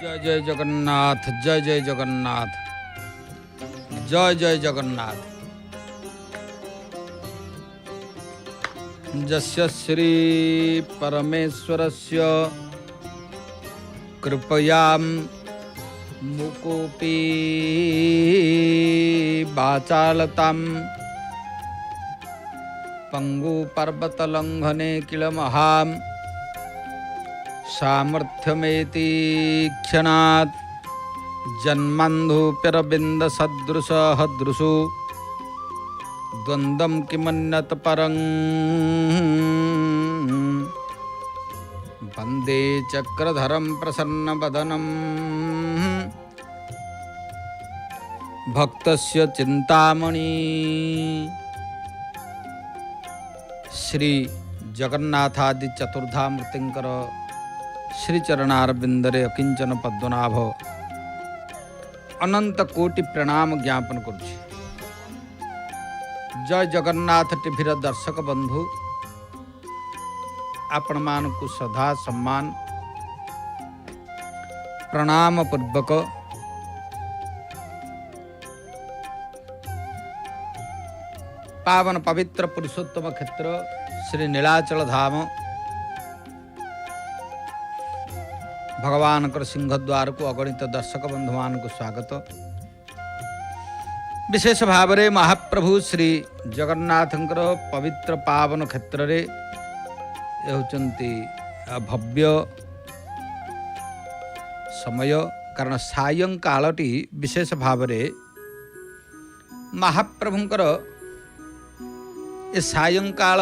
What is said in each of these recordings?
जय जय जगन्नाथ, जय जय जगन्नाथ, जय जय जगन्नाथ। जस्य श्री परमेश्वरस्य कृपया मुकोऽपि वाचालतां पंगुपर्वतलंघने किलमहां सामर्थ्यमेति क्षणात् जन्मान्धोऽप्यरविन्दसदृशहदृशो द्वन्द्वं किमन्यत् परं वन्दे चक्रधरं प्रसन्नवदनं भक्तस्य चिन्तामणि। श्री जगन्नाथादि चतुर्धामूर्तिंकर श्रीचरणारविंदरे अकिंचन पद्मनाभ अनंत कोटि प्रणाम ज्ञापन करुछि। जय जगन्नाथ टीभीर दर्शक बंधु आपण मानकु सदा सम्मान प्रणाम पूर्वक पावन पवित्र पुरुषोत्तम क्षेत्र श्री नीलाचल धाम भगवान सिंहद्वार को अगणित दर्शक बंधु मान को स्वागत। विशेष भाव में महाप्रभु श्री जगन्नाथंकर पवित्र पावन क्षेत्र रे होचंती भव्य समय, कारण सायंकालटी विशेष भाव में महाप्रभुंकर ए सायंकाल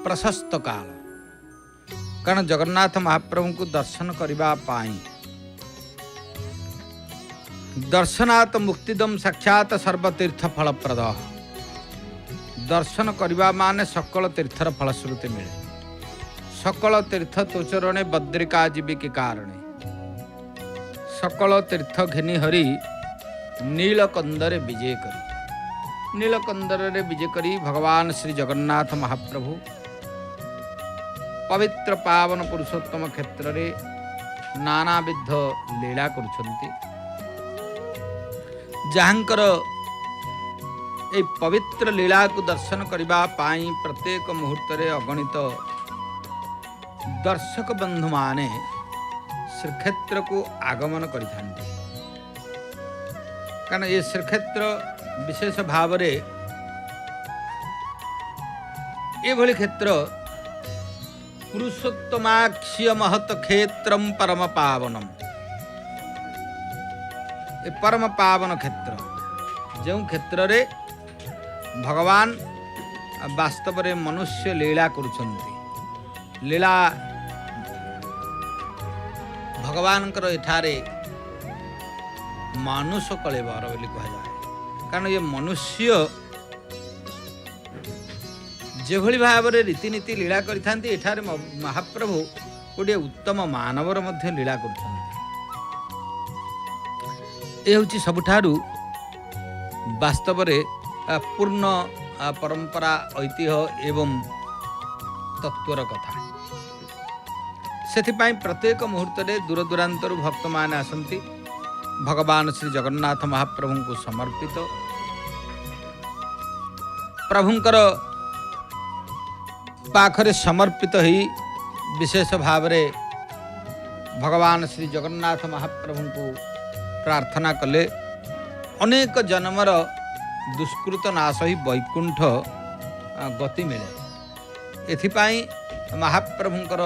प्रशस्त काल, कारण जगन्नाथ महाप्रभु को दर्शन करबा पाई दर्शनात् मुक्तिदम साक्षात सर्वतीर्थ फलप्रद। दर्शन करबा माने सकल तीर्थर फलश्रुति मिले। सकल तीर्थ तोचरणे बद्रिका जीवी के कारणे सकल तीर्थ घिनी हरि नीलकंदरे विजय करी। नीलकंदरे विजय करी भगवान श्री जगन्नाथ महाप्रभु पवित्र पावन पुरुषोत्तम क्षेत्र रे नानाविध लीला करुछंती। जहाँकर ए पवित्र लीला को दर्शन करबा पाई प्रत्येक मुहूर्त रे अगणित दर्शक बंधु माने श्रीक्षेत्र को आगमन करिथांती। कारण ये श्रीक्षेत्र विशेष भाव रे एभली क्षेत्र पुरुषोत्तमाक्ष्य महत क्षेत्रम परम पावनम। ए परम पावन क्षेत्र जो क्षेत्र रे भगवान वास्तव रे मनुष्य लीला करुछंती। लीला भगवानकर एठारे मानुष कलेबर बोली कहा जाए। कारण ये मनुष्य जेभली भाव में रीतिनीति लीला करिथांती, एठारे महाप्रभु गोटे उत्तम मानवर मध्य लीला करुछंती। ए होची सबुठारु वास्तव रे पूर्ण परंपरा ऐतिह्य एवं तत्वर कथा। सेथिपाई प्रत्येक मुहूर्त रे दूर दूरांतर भक्त माने आसंती भगवान श्री जगन्नाथ महाप्रभु को समर्पित। प्रभुंकर पाखरे समर्पित ही विशेष भाव रे भगवान श्री जगन्नाथ महाप्रभु को प्रार्थना कले अनेक जन्मर दुष्कृत नाश ही वैकुंठ गति मिले। एथिपाई महाप्रभुंकर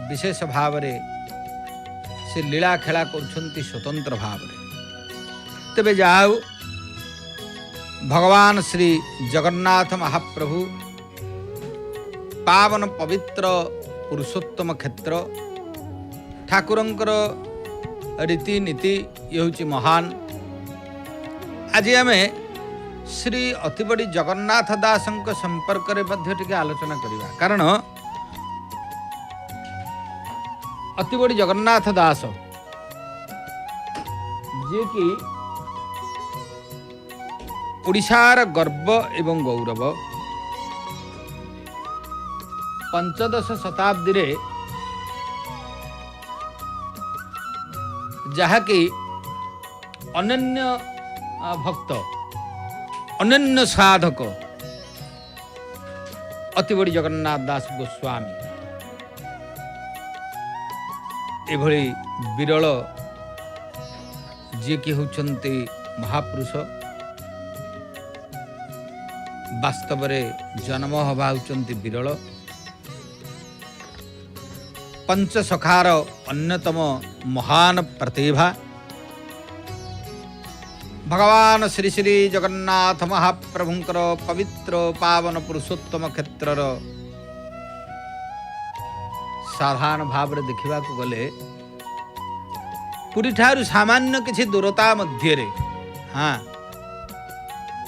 विशेष भाव रे से लीला खेला करुछंती स्वतंत्र भाव रे। तेबे जाऊ भगवान श्री जगन्नाथ महाप्रभु पावन पवित्र पुरुषोत्तम क्षेत्र ठाकुरंकर रीतिनीति ये हूँ महान। आज आम श्री अतिबड़ी जगन्नाथ दासंक संपर्क रे मध्य टिके आलोचना करिबा। कारण अतिबड़ी जगन्नाथ दास जे कि ओडिशार गर्व एवं गौरव, पंचदश शताब्दी रे जहाँकि अनन्य भक्त अनन्य साधक अतिबड़ी जगन्नाथ दास गोस्वामी एभली विरल जी कि होचंती महापुरुष वास्तव में जन्म हवा होचंती विरल पंच सखार अन्यतम महान प्रतिभा भगवान श्री श्री जगन्नाथ महाप्रभुंकर पवित्र पावन पुरुषोत्तम क्षेत्रर साधारण भाव रे देखा गले पुरी ठारू सामान्य किसी दूरता मध्य रे हाँ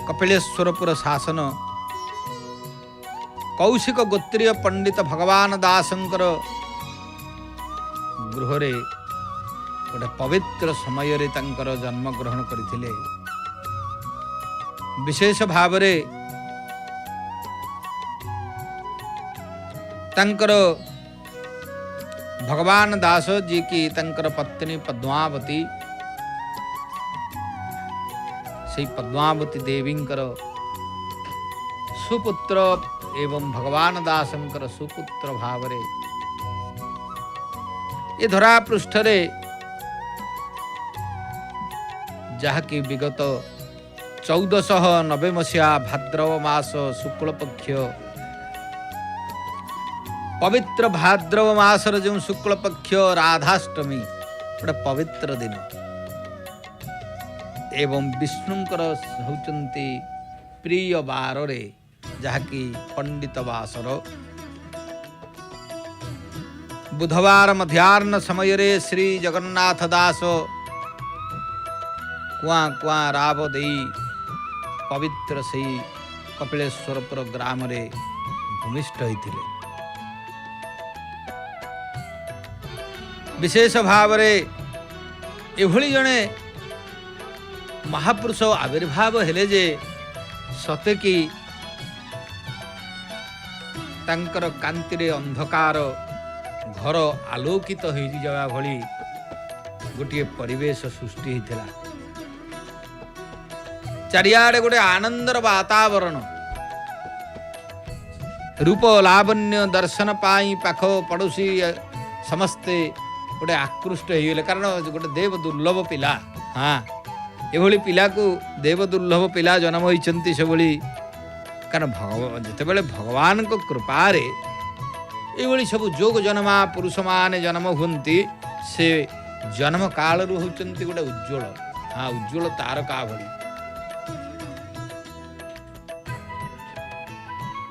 कपिलेश्वरपुर शासन कौशिक गोत्रीय पंडित भगवान दासंकर गृह रे गोटे पवित्र समय रे तांकर जन्म ग्रहण करथिले। विशेष भाव रे तांकर भगवान दास जी की तांकर पत्नी पद्मावती से पद्मावती देवींकर सुपुत्र एवं भगवान दासंकर सुपुत्र भाव रे ये धरा पृष्ठ रे जहाँकि विगत 1490 मसीहा भाद्रव मास शुक्ल पक्ष पवित्र भाद्रव मासर जो शुक्ल पक्ष राधाष्टमी गोटे पवित्र दिन एवं विष्णुंकर होचंती प्रिय बार रे जहाँकि पंडित वासर बुधवार मध्याह्न समय रे श्री जगन्नाथ दास कुआ कुआ राव दे पवित्र से कपिलेश्वरपुर ग्राम रे भूमिष्ठ होते। विशेष भाव रे एभली जने महापुरुष आविर्भाव हेले जे सते कि तांकर कांति रे अंधकार घर आलोकित हो जावा भली गोटे परिवेश सृष्टि होता। चारियाडे गोटे आनंदर वातावरण रूप लावण्य दर्शन पाई पाख पड़ोसी समस्ते गोटे आकृष्ट हो गले कारण गोटे देव दुर्लभ पिला हाँ एभली पिला को देव दुर्लभ पिला जन्म होइचंती से भली कारण जितेबाला भगवान को कृपा रे ये सब जोग जन्मा पुरुष माने जन्म हुंती से जन्म काल रु होचंती गोटे उज्ज्वल हाँ उज्ज्वल तारका भली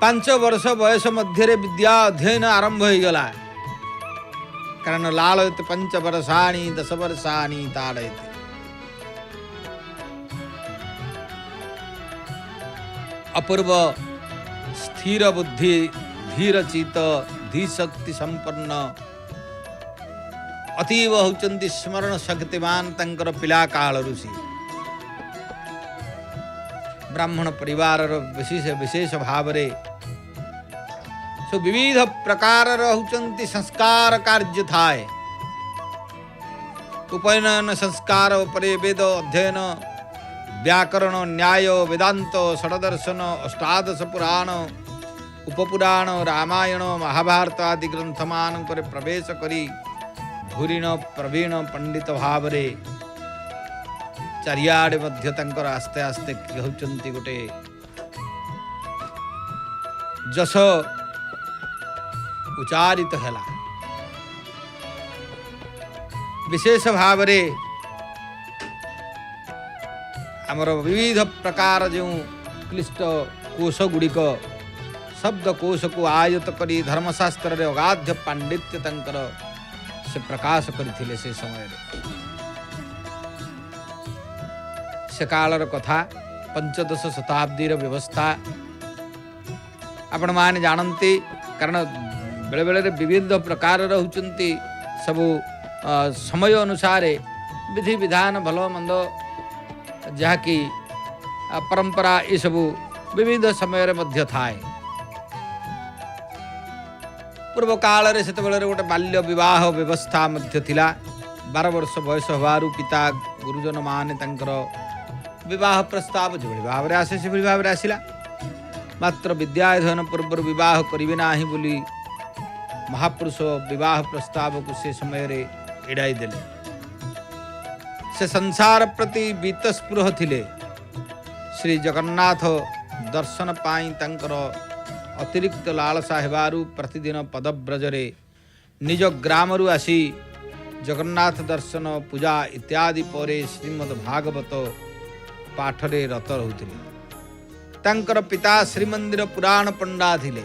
5 वर्ष बयस मध्य विद्या अध्ययन आरंभ हो गला कारण लालयते 5 वर्षाणि 10 वर्षाणि ताड़यते। अपूर्व स्थिर बुद्धि धीर चित धीशक्ति संपन्न अतीव होचंती स्मरण शक्तिमान तंकर पिला काल ऋषि ब्राह्मण परिवार विशेष भाव रे सो विविध प्रकार होचंती संस्कार कार्य थाए उपनयन संस्कार उपरे वेद अध्ययन व्याकरण न्याय वेदांत षडदर्शन अष्टादश पुराण उपपुराण रामायण महाभारत आदि ग्रंथ मान प्रवेश करी धूरीण प्रवीण पंडित भाव रे चारियाडे मध्य तंकर आस्ते आस्ते होचंती गोटे जस उच्चारित हैला। विशेष भाव रे आमर विविध प्रकार जो क्लिष्ट कोश गुड़िक शब्द कोश को आयत करी धर्मशास्त्र रे अगाध्य पांडित्य तंकर से प्रकाश करथिले से समय रे से कालर कथा 15 शताब्दी व्यवस्था आपण माने जानती कारण बेले बेले विविध प्रकार होचंती सब समय अनुसार विधि विधान भलो मंद जहाँकि परंपरा ये सब विविध समय मध्य थाए। पूर्व काल रे सेते बेले गोटे बाल्य विवाह व्यवस्था मध्य थिला 12 वर्ष बयस हबारू पिता गुरुजन माने तांकर विवाह प्रस्ताव जो भाव में आसे से भाव में आसला मात्र विद्याध्ययन पूर्व विवाह करेंगे ना बोली महापुरुष विवाह प्रस्ताव को से समय रे एड़ाई देले। से संसार प्रति बीतस्पृह थिले। श्री जगन्नाथ दर्शन पाई तांकर अतिरिक्त लालसा हेबारू प्रतिदिन पदव्रजरे निज ग्रामरू आसी जगन्नाथ दर्शन पूजा इत्यादि परे श्रीमद् भागवत पाठरे रत रहुथिले। तांकर पिता श्रीमंदिर पुराण पंडा थिले।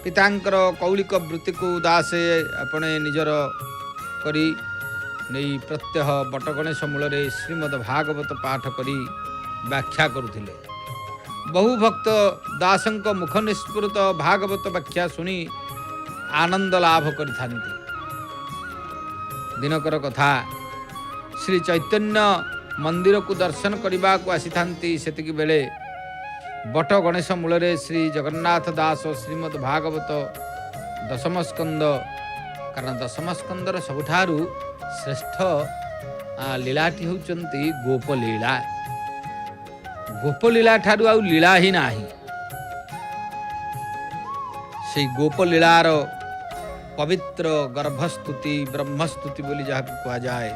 पितांकर कौलिक वृत्ति को दासे अपने निजर करी नहीं प्रत्यह बटगणेश मूल श्रीमद् भागवत पाठ करी व्याख्या करुथिले। बहु भक्त दासंक मुख निस्फुरत भागवत व्याख्या सुनी आनंद लाभ करिथांती। दिनकर कथा श्री चैतन्य मंदिर को दर्शन करने को आसी थांती। सेतिकी बेले बट गणेश मूल श्री जगन्नाथ दास श्रीमद् भागवत दशम स्कंद कारण दशम स्कंदर सबुठारु श्रेष्ठ लीलाटी होउचंती गोपलीला। गोपलीला ठारू आउ लीला ही नाही। से गोपलीलार पवित्र गर्भस्तुति ब्रह्मस्तुति बोली जहाँ कहा जाए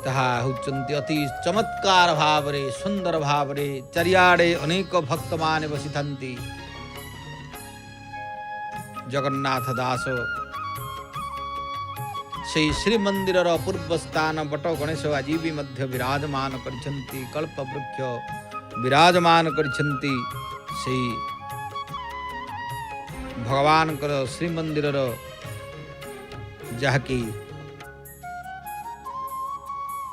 ताहा होउचंती अति चमत्कार भावरे सुंदर भावरे चारियाडे अनेक भक्त माने बसिथांती। जगन्नाथ दास से श्रीमंदिर अपूर्व स्थान बट गणेश आज भी मध्य विराजमान करिछंती। कल्प वृक्ष विराजमान करिछंती। से भगवान श्रीमंदिर जहाँकि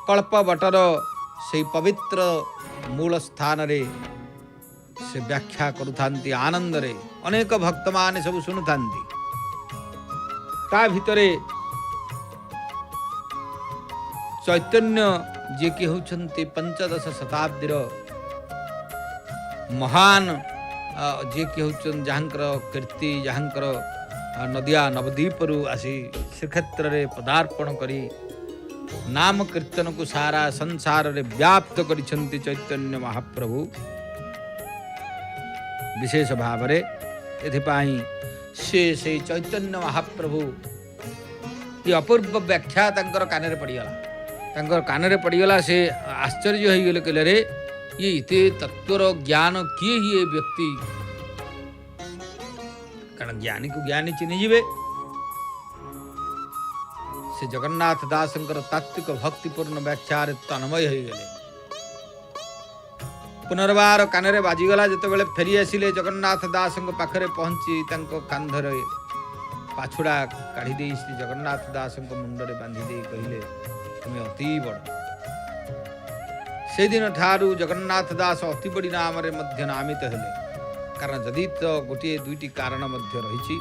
कल्प बटर से पवित्र मूल स्थान रे से व्याख्या करुथांती। आनंद रे अनेक भक्त माने सब सुनुथांती। ता भितरे चैतन्य जे कि होउछंती पंचदश शताब्दीर महान जे कि होउछन जहाँकर कीर्ति जहाँकर नदिया नवद्वीपरू आसी श्रीक्षेत्र रे पदार्पण करी नाम कीर्तन को सारा संसार रे व्याप्त करिछंती। चैतन्य महाप्रभु विशेष भाव रे एथिपाई से चैतन्य महाप्रभु ये अपूर्व व्याख्या तांकर कान रे पड़ीगला। तांकर कान रे पड़ीगला। से आश्चर्य हो गले कहले रे ये इते तत्वर ज्ञान किए ही ये व्यक्ति कारण ज्ञानी को ज्ञानी चिन्ह जीवे। से जगन्नाथ दासंकर तात्विक भक्तिपूर्ण व्याख्या तन्मय हो गले। पुनर्बार कान बाजिगला जिते फेरी आसिले जगन्नाथ दासंक पाखरे पहुंची तांको कांधरे पाछुड़ा काढ़ी दे श्री जगन्नाथ दासंक मुंडरे बांधी दे कहले तुम्हें अति बड़। से दिन ठारू जगन्नाथ दास अति बड़ी नाम रे मध्य नामित हेले। कारण जदि तो गोटे दुईटी कारण मध्य रही।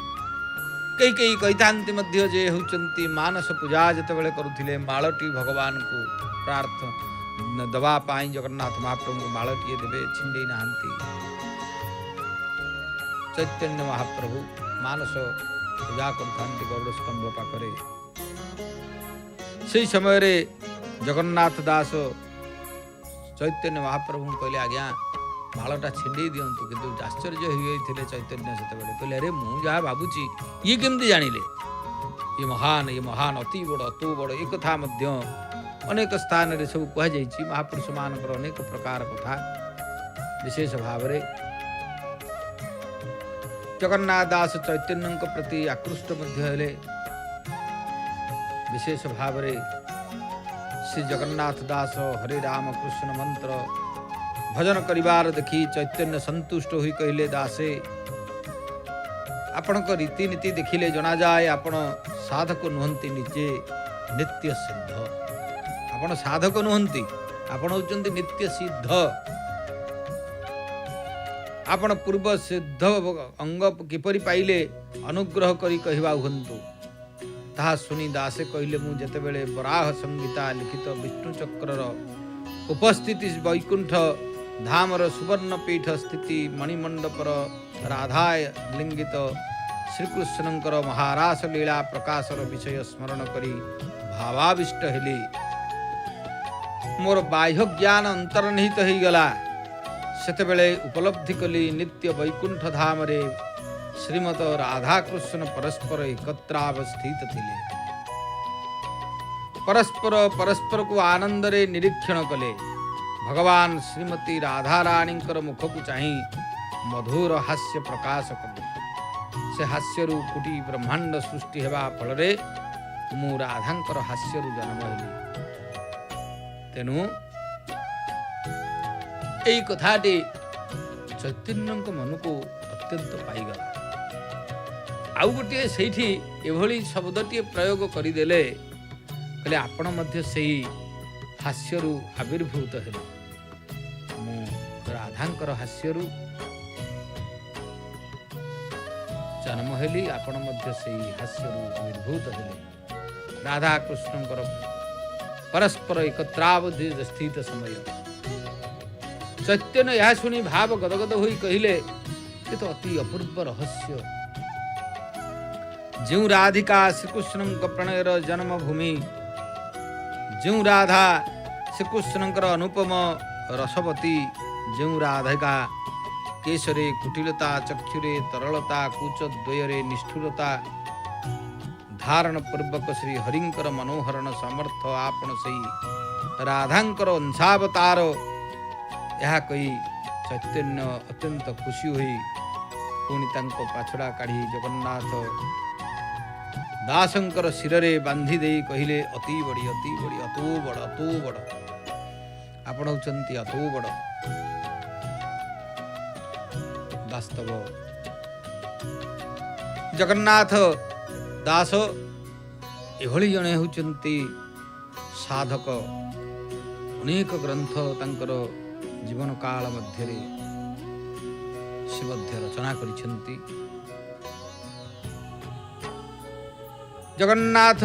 कई कई कहीथांती मध्य जे होउचंती मानस पूजा जतबेले करुथिले माळटी भगवान को प्रार्थना दवा पाई जगन्नाथ महाप्रभु को माळटी देवे छिंडे नाहंती। चैतन्य महाप्रभु मानस पूजा करथांती गरुड़ स्तंभ पाखरे। से समय रे जगन्नाथ दास चैतन्य महाप्रभु कहले आज्ञा मालटा छिंडे दिंतु किंतु आश्चर्य होते चैतन्य से कहले अरे मु जहाँ भावुची ये केमती जानिले ये महान अति बड़ अतु बड़ एक कथा अनेक स्थान रे सब कह जाइछि। महापुरुष मानकर अनेक प्रकार कथा विशेष भाव रे जगन्नाथ दास चैतन्य प्रति आकृष्ट मध्य हेले। विशेष भाव रे श्री जगन्नाथ दास हरे राम कृष्ण मंत्र भजन करिवार देखी चैतन्य संतुष्ट होई कहले दासे आपण को रीति नीति देखिले जना जाए आपण साधक नुहंती निजे नित्य सिद्ध। आपण साधक नुहंती आपण होचंती नित्य सिद्ध। आपण पूर्व सिद्ध अंग किपरि पाइले अनुग्रह करी कहवा हुंतु। ताहा सुनी दासे कहले मु जेतेबेले वराह संहिता लिखित विष्णु चक्रर उपस्थिति वैकुंठ धामर सुवर्ण पीठ स्थिति मणिमंडपर राधा लिंगित श्रीकृष्णंकर महारास लीला प्रकाशर विषय स्मरण करी भावाविष्ट हेली। मोर बाह्य ज्ञान अंतर्निहित हो गला। सेतेबेले उपलब्धि कली नित्य वैकुंठ धाम रे श्रीमत राधाकृष्ण परस्पर एकत्रावस्थित थिले। परस्पर परस्पर को आनंद रे निरीक्षण कले। भगवान श्रीमती राधा राणींकर मुख को चाही मधुर हास्य प्रकाश कले। से हास्यरु कोटी ब्रह्मांड सृष्टि हेबा फलरे मु राधांकर हास्यरु जन्म हेली। तेणु यही कथाटी चैतन्य मन को अत्यंत पाईगला। आउ गोटे से एभली शब्दटी प्रयोग करदेले कहले आपण मध्य सेही हास्यरु आविर्भूत हेले। मु राधांकर हास्यरु जन्म हेली, आपण मध्य सेही हास्यरु आविर्भूत हेले। राधा कृष्णंकर परस्पर एकत्रावधि स्थित समय चैतन्य यह शुणी भाव गदगद होई कहिले ये तो अति अपूर्व रहस्य। जो राधिका श्रीकृष्ण प्रणयर जन्मभूमि, जो राधा श्रीकृष्णंकर अनुपम रसवती, जो राधिका केशरे कुटिलता, चक्षुरे तरलता, कूचद्वयरे निष्ठुरता धारण पूर्वक श्री हरिंकर मनोहरण समर्थ आपण सही राधांकर अंशावतार यह कही चैतन्य अत्यंत खुशी हुई पुणी तांको पाछड़ा काढ़ी जगन्नाथ दासंकर शिररे बांधी दे कहिले अति बड़ी अतो बड़ आपण होचंती अतो बड़। वास्तव जगन्नाथ दास एभली जणे होचंती साधक। अनेक ग्रंथ तांकर जीवन काल मध्य शिवध्य रचना करिसेंती। जगन्नाथ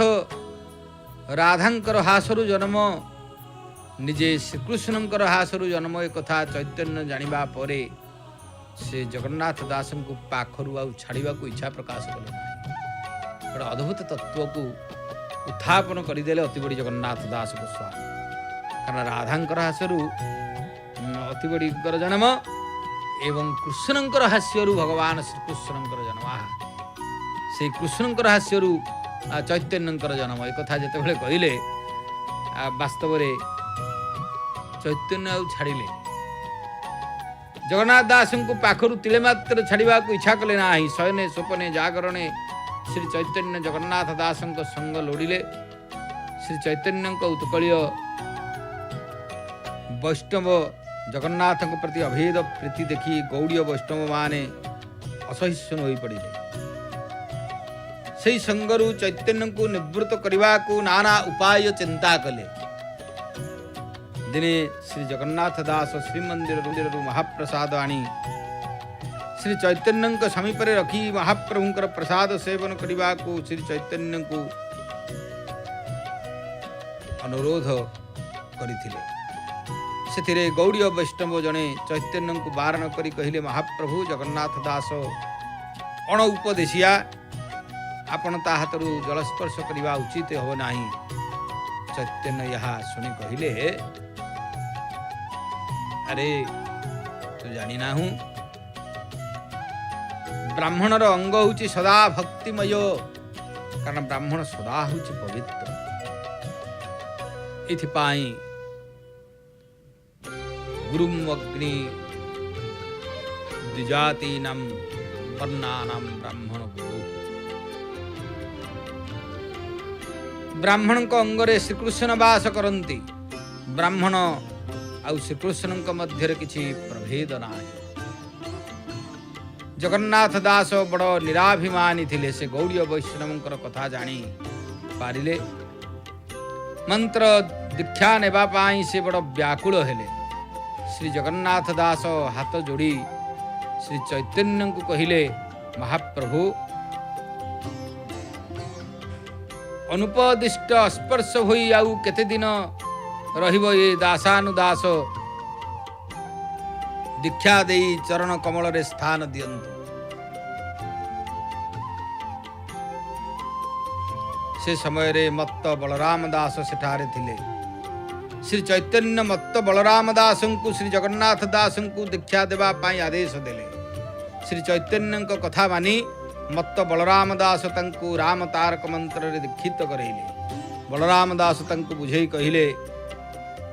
राधांकर हासरु जन्म, निजे श्रीकृष्णंकर हासरु जन्म एक कथा चैतन्य जानिबा परे से जगन्नाथ दास को पाखरु आ छाड़िबा को इच्छा प्रकाश कले नाही। बड़ा अद्भुत तत्व को उत्थापन करदेले अति बड़ी जगन्नाथ दास गोस्वामी। कारण राधांकर हास्यरु अति बड़ी जन्म एवं कृष्णंकर हास्यरु भगवान श्रीकृष्णंकर जन्म, से कृष्णंकर हास्यरु चैतन्यंकर जन्म एक कथा जेतेबेले कहिले वास्तव रे चैतन्य आ छाड़िले जगन्नाथ दास को पाखरु तिले मात्र छाड़िबा को इच्छा कले नाही। शयने स्वपने जागरणे श्री चैतन्य जगन्नाथ दास संग लोड़िले। श्री चैतन्य उत्कलीय वैष्णव जगन्नाथ प्रति अभेद प्रीति देखी गौड़ीय वैष्णव माने असहिष्णु हो पड़े। से संगरु चैतन्य को निवृत्त करने को नाना उपाय चिंता कले। दिने श्री जगन्नाथ दास श्रीमंदिर महाप्रसाद आनी श्री चैतन्य समीप रखी महाप्रभुंकर प्रसाद सेवन करने को श्री चैतन्य को अनुरोध करथिले। से गौड़ीय वैष्णव जने चैतन्य को बारण करी कहिले महाप्रभु जगन्नाथ दास अण उपदेशिया आपण ता हाथरू जलस्पर्श करने उचित हो नाही। चैतन्य यहाँ शुणी कहिले अरे तू जानी ना हूँ ब्राह्मणर अंग होची सदा भक्तिमय। कारण ब्राह्मण सदा होची पवित्र। इथिपाई गुरुम अग्नि द्विजातीनां वर्णानां ब्राह्मण गुरु। ब्राह्मण को अंगरे श्रीकृष्ण वास करती। ब्राह्मण आउ श्रीकृष्ण मध्य किसी प्रभेद ना। जगन्नाथ दास बड़ निराभिमानी थिले। से गौड़ीय वैष्णवंकर कथा जानी पारिले। मंत्र दीक्षा नेबा पाई से बड़ व्याकुल हेले। श्री जगन्नाथ दास हाथ जोड़ी श्री चैतन्य को कहिले महाप्रभु अनुपदिष्ट स्पर्श होई आउ केते दिन रहिबो ये दासानुदास दीक्षा देई चरण कमल रे स्थान दियंतु। से समय मत्त बलराम दास सेठारे थिले। श्री चैतन्य मत्त बलराम दास को श्री जगन्नाथ दास को दीक्षा देवा पाई आदेश देले। श्री चैतन्य कथा मानी मत्त बलराम दास तंकु राम तारक मंत्र रे दीक्षित करैले। बलराम दास तंकु बुझेई कहिले,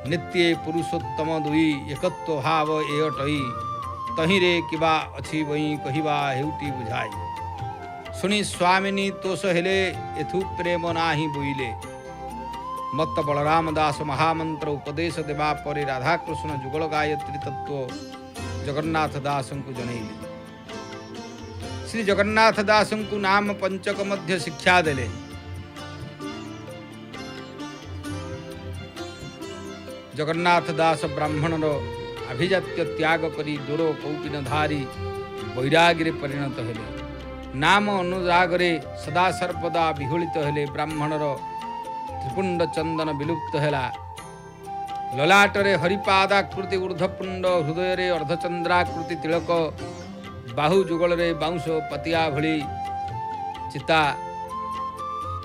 नित्य पुरुषोत्तम दुई एकत्व भाव ए अटई, तहिरे किबा अछि वही कहिबा हेउटी बुझाई। सुनी स्वामिनी तोष हेले एथु प्रेम नाही बुइले। मत्त बलराम दास महामंत्र उपदेश देवा परे राधाकृष्ण जुगल गायत्री तत्व जगन्नाथ दास को जनैले। श्री जगन्नाथ दास को नाम पंचक मध्य शिक्षा देले। जगन्नाथ दास ब्राह्मणर अभिजात्य त्याग करी दोड़ो कौपिन धारी वैराग्य परिणत हेले। नाम अनुरागरे सदा सर्वदा विहुलित हेले। ब्राह्मणर त्रिपुंड चंदन विलुप्त हेला। ललाटरे हरिपादाकृति ऊर्ध्वपुंड, हृदय अर्धचंद्राकृति तिलक, बाहु जुगल बाउंश पतिया भली चिता,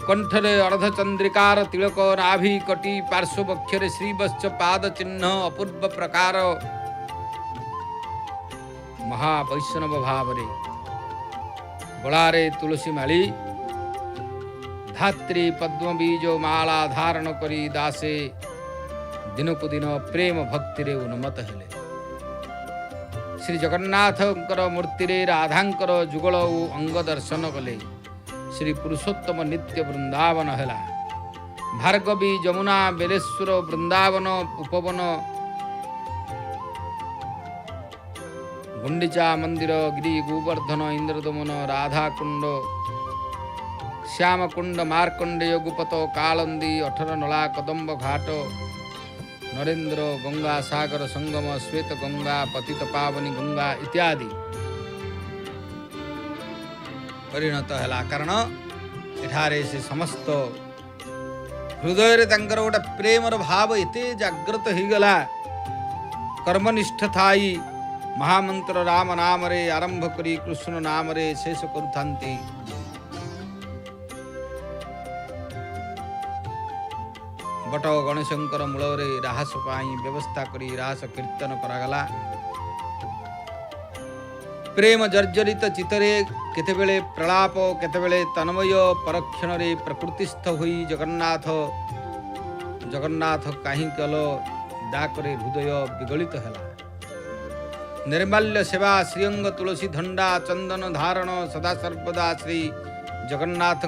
कंठरे अर्धचंद्रिकार तिलक, नाभि कटी पार्श्ववक्षरे श्रीवत्स पाद चिन्ह अपूर्व प्रकार, महावैष्णव भावरे गलारे तुलसी माली, धात्री पद्म बीज माला धारण करी दासे दिनकु दिन प्रेम भक्ति रे उन्मत हेले। श्री जगन्नाथंकर मूर्ति रे राधांकर जुगल अंग दर्शन कले। श्री पुरुषोत्तम नित्य वृंदावन हेला। भार्गवी जमुना बेलेश्वर वृंदावन उपवन गुंडिचा मंदिर गिरी गोवर्धन इंद्रदमन राधाकुंड श्यामकुंड मार्कंडेय गुपत कालंदी 18 नला कदम्ब घाट नरेंद्र गंगा सागर संगम श्वेत गंगा पतित पावनी गंगा इत्यादि परिणत है। कारण एठारे से समस्त हृदय रे तंकर गोटे प्रेमर भाव एते जागृत हो गला। कर्मनिष्ठ थाई महामंत्र राम नाम रे आरंभ करी कृष्ण नाम रे शेष करुथांती। बट गणेशंकर मूल रे राहस पाई व्यवस्था करी राहस कीर्तन करागला। प्रेम जर्जरित चितरे केतेबेले प्रलाप केतेबेले तन्मय परक्षण रे प्रकृतिस्थ हुई जगन्नाथ काहीं कल डाकरे हृदय विगलित है। निर्माल्य सेवा श्रीअंग तुलसी धंडा चंदन धारण सदा सर्वदा श्री जगन्नाथ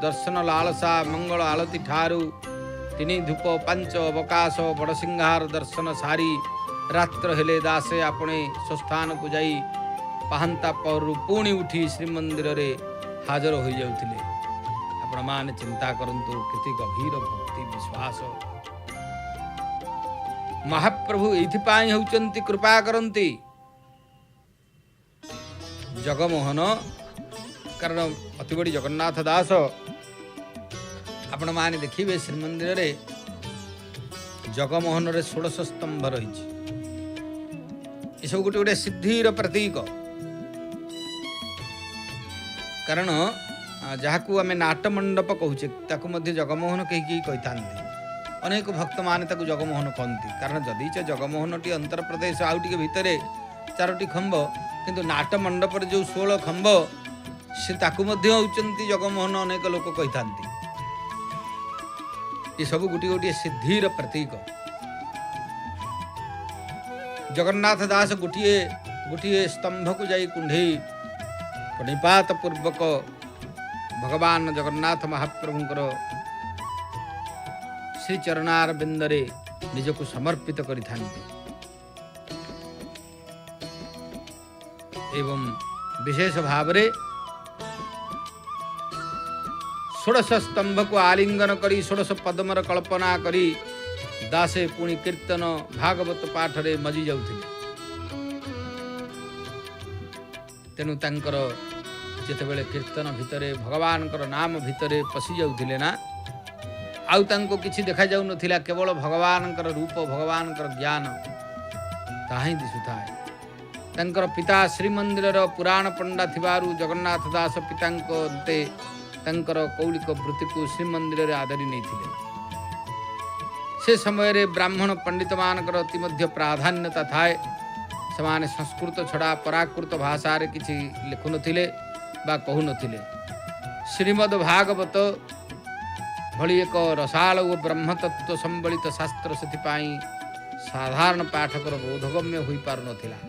दर्शन लालसा मंगल आलती ठारू तीन धूप पांच अवकाश बड़सिंहार दर्शन सारी रात्र हेले दासे अपने स्वस्थान को जाई पाहंता पर पुणी उठी श्रीमंदिर रे हाजर हो जाउथिले। आपण मान चिंता करंतु केते गभीर भक्ति विश्वास। महाप्रभु एथिपाई होचंती कृपा करंती जगमोहन। कारण अति बड़ी जगन्नाथ दास आपण माने देखिबे श्रीमंदिर रे जगमोहन रे 16 स्तंभ रही। ये सब गोटे गोटे सिद्धिर प्रतीक। कारण जहाकू आम नाटमंडप कहूचे ताकू मध्य जगमोहन कहीं कही था। अनेक भक्त माने ताकू जगमोहन कहती। कारण जदि जगमोहन टी अंतर प्रदेश आउ टे भितर 4टी खंब, किंतु नाट मंडप जो 16 खंब से ताकू मध्य होचंती जगमोहन अनेक लोक कही था। ये सब गोटे गोटे सिद्धिर प्रतीक। जगन्नाथ दास गोटे गोटे स्तंभ को जाई कुंढई प्रणिपात पूर्वक भगवान जगन्नाथ महाप्रभुंकर श्री चरणार बिंदरे निजको समर्पित करि थांती। एवं विशेष भाव रे 16 स्तंभ को आलिंगन करी 16 पद्मर कल्पना करी दासे पुणी कीर्तन भागवत पाठ रे मजी जाउथिले। तेणु तांकर जेतेबेले कीर्तन भितरे भगवानकर नाम भितरे पशि जाउथिले ना, आउ तांको किछि देखा जाउ नथिला, केवल भगवानकर रूप भगवानकर ज्ञान ताही दिसुथाए। तांकर पिता श्रीमंदिरर पुराण पंडा थिबारु जगन्नाथ दास पितांको अंते ତାଙ୍କର କୌଳିକ ବୃତ୍ତିକୁ ଶ୍ରୀମନ୍ଦିରରେ ଆଦରି ନେଇଥିଲେ। ସେ ସମୟରେ ବ୍ରାହ୍ମଣ ପଣ୍ଡିତମାନଙ୍କର ଅତି ମଧ୍ୟ ପ୍ରାଧାନ୍ୟତା ଥାଏ। ସେମାନେ ସଂସ୍କୃତ ଛଡ଼ା ପ୍ରାକୃତ ଭାଷାରେ କିଛି ଲେଖୁନଥିଲେ ବା କହୁନଥିଲେ। ଶ୍ରୀମଦ୍ ଭାଗବତ ଭଳି ଏକ ରସାଳ ଓ ବ୍ରହ୍ମତତ୍ତ୍ୱ ସମ୍ବଳିତ ଶାସ୍ତ୍ର ସେଥିପାଇଁ ସାଧାରଣ ପାଠକର ବୋଧଗମ୍ୟ ହୋଇପାରୁନଥିଲା।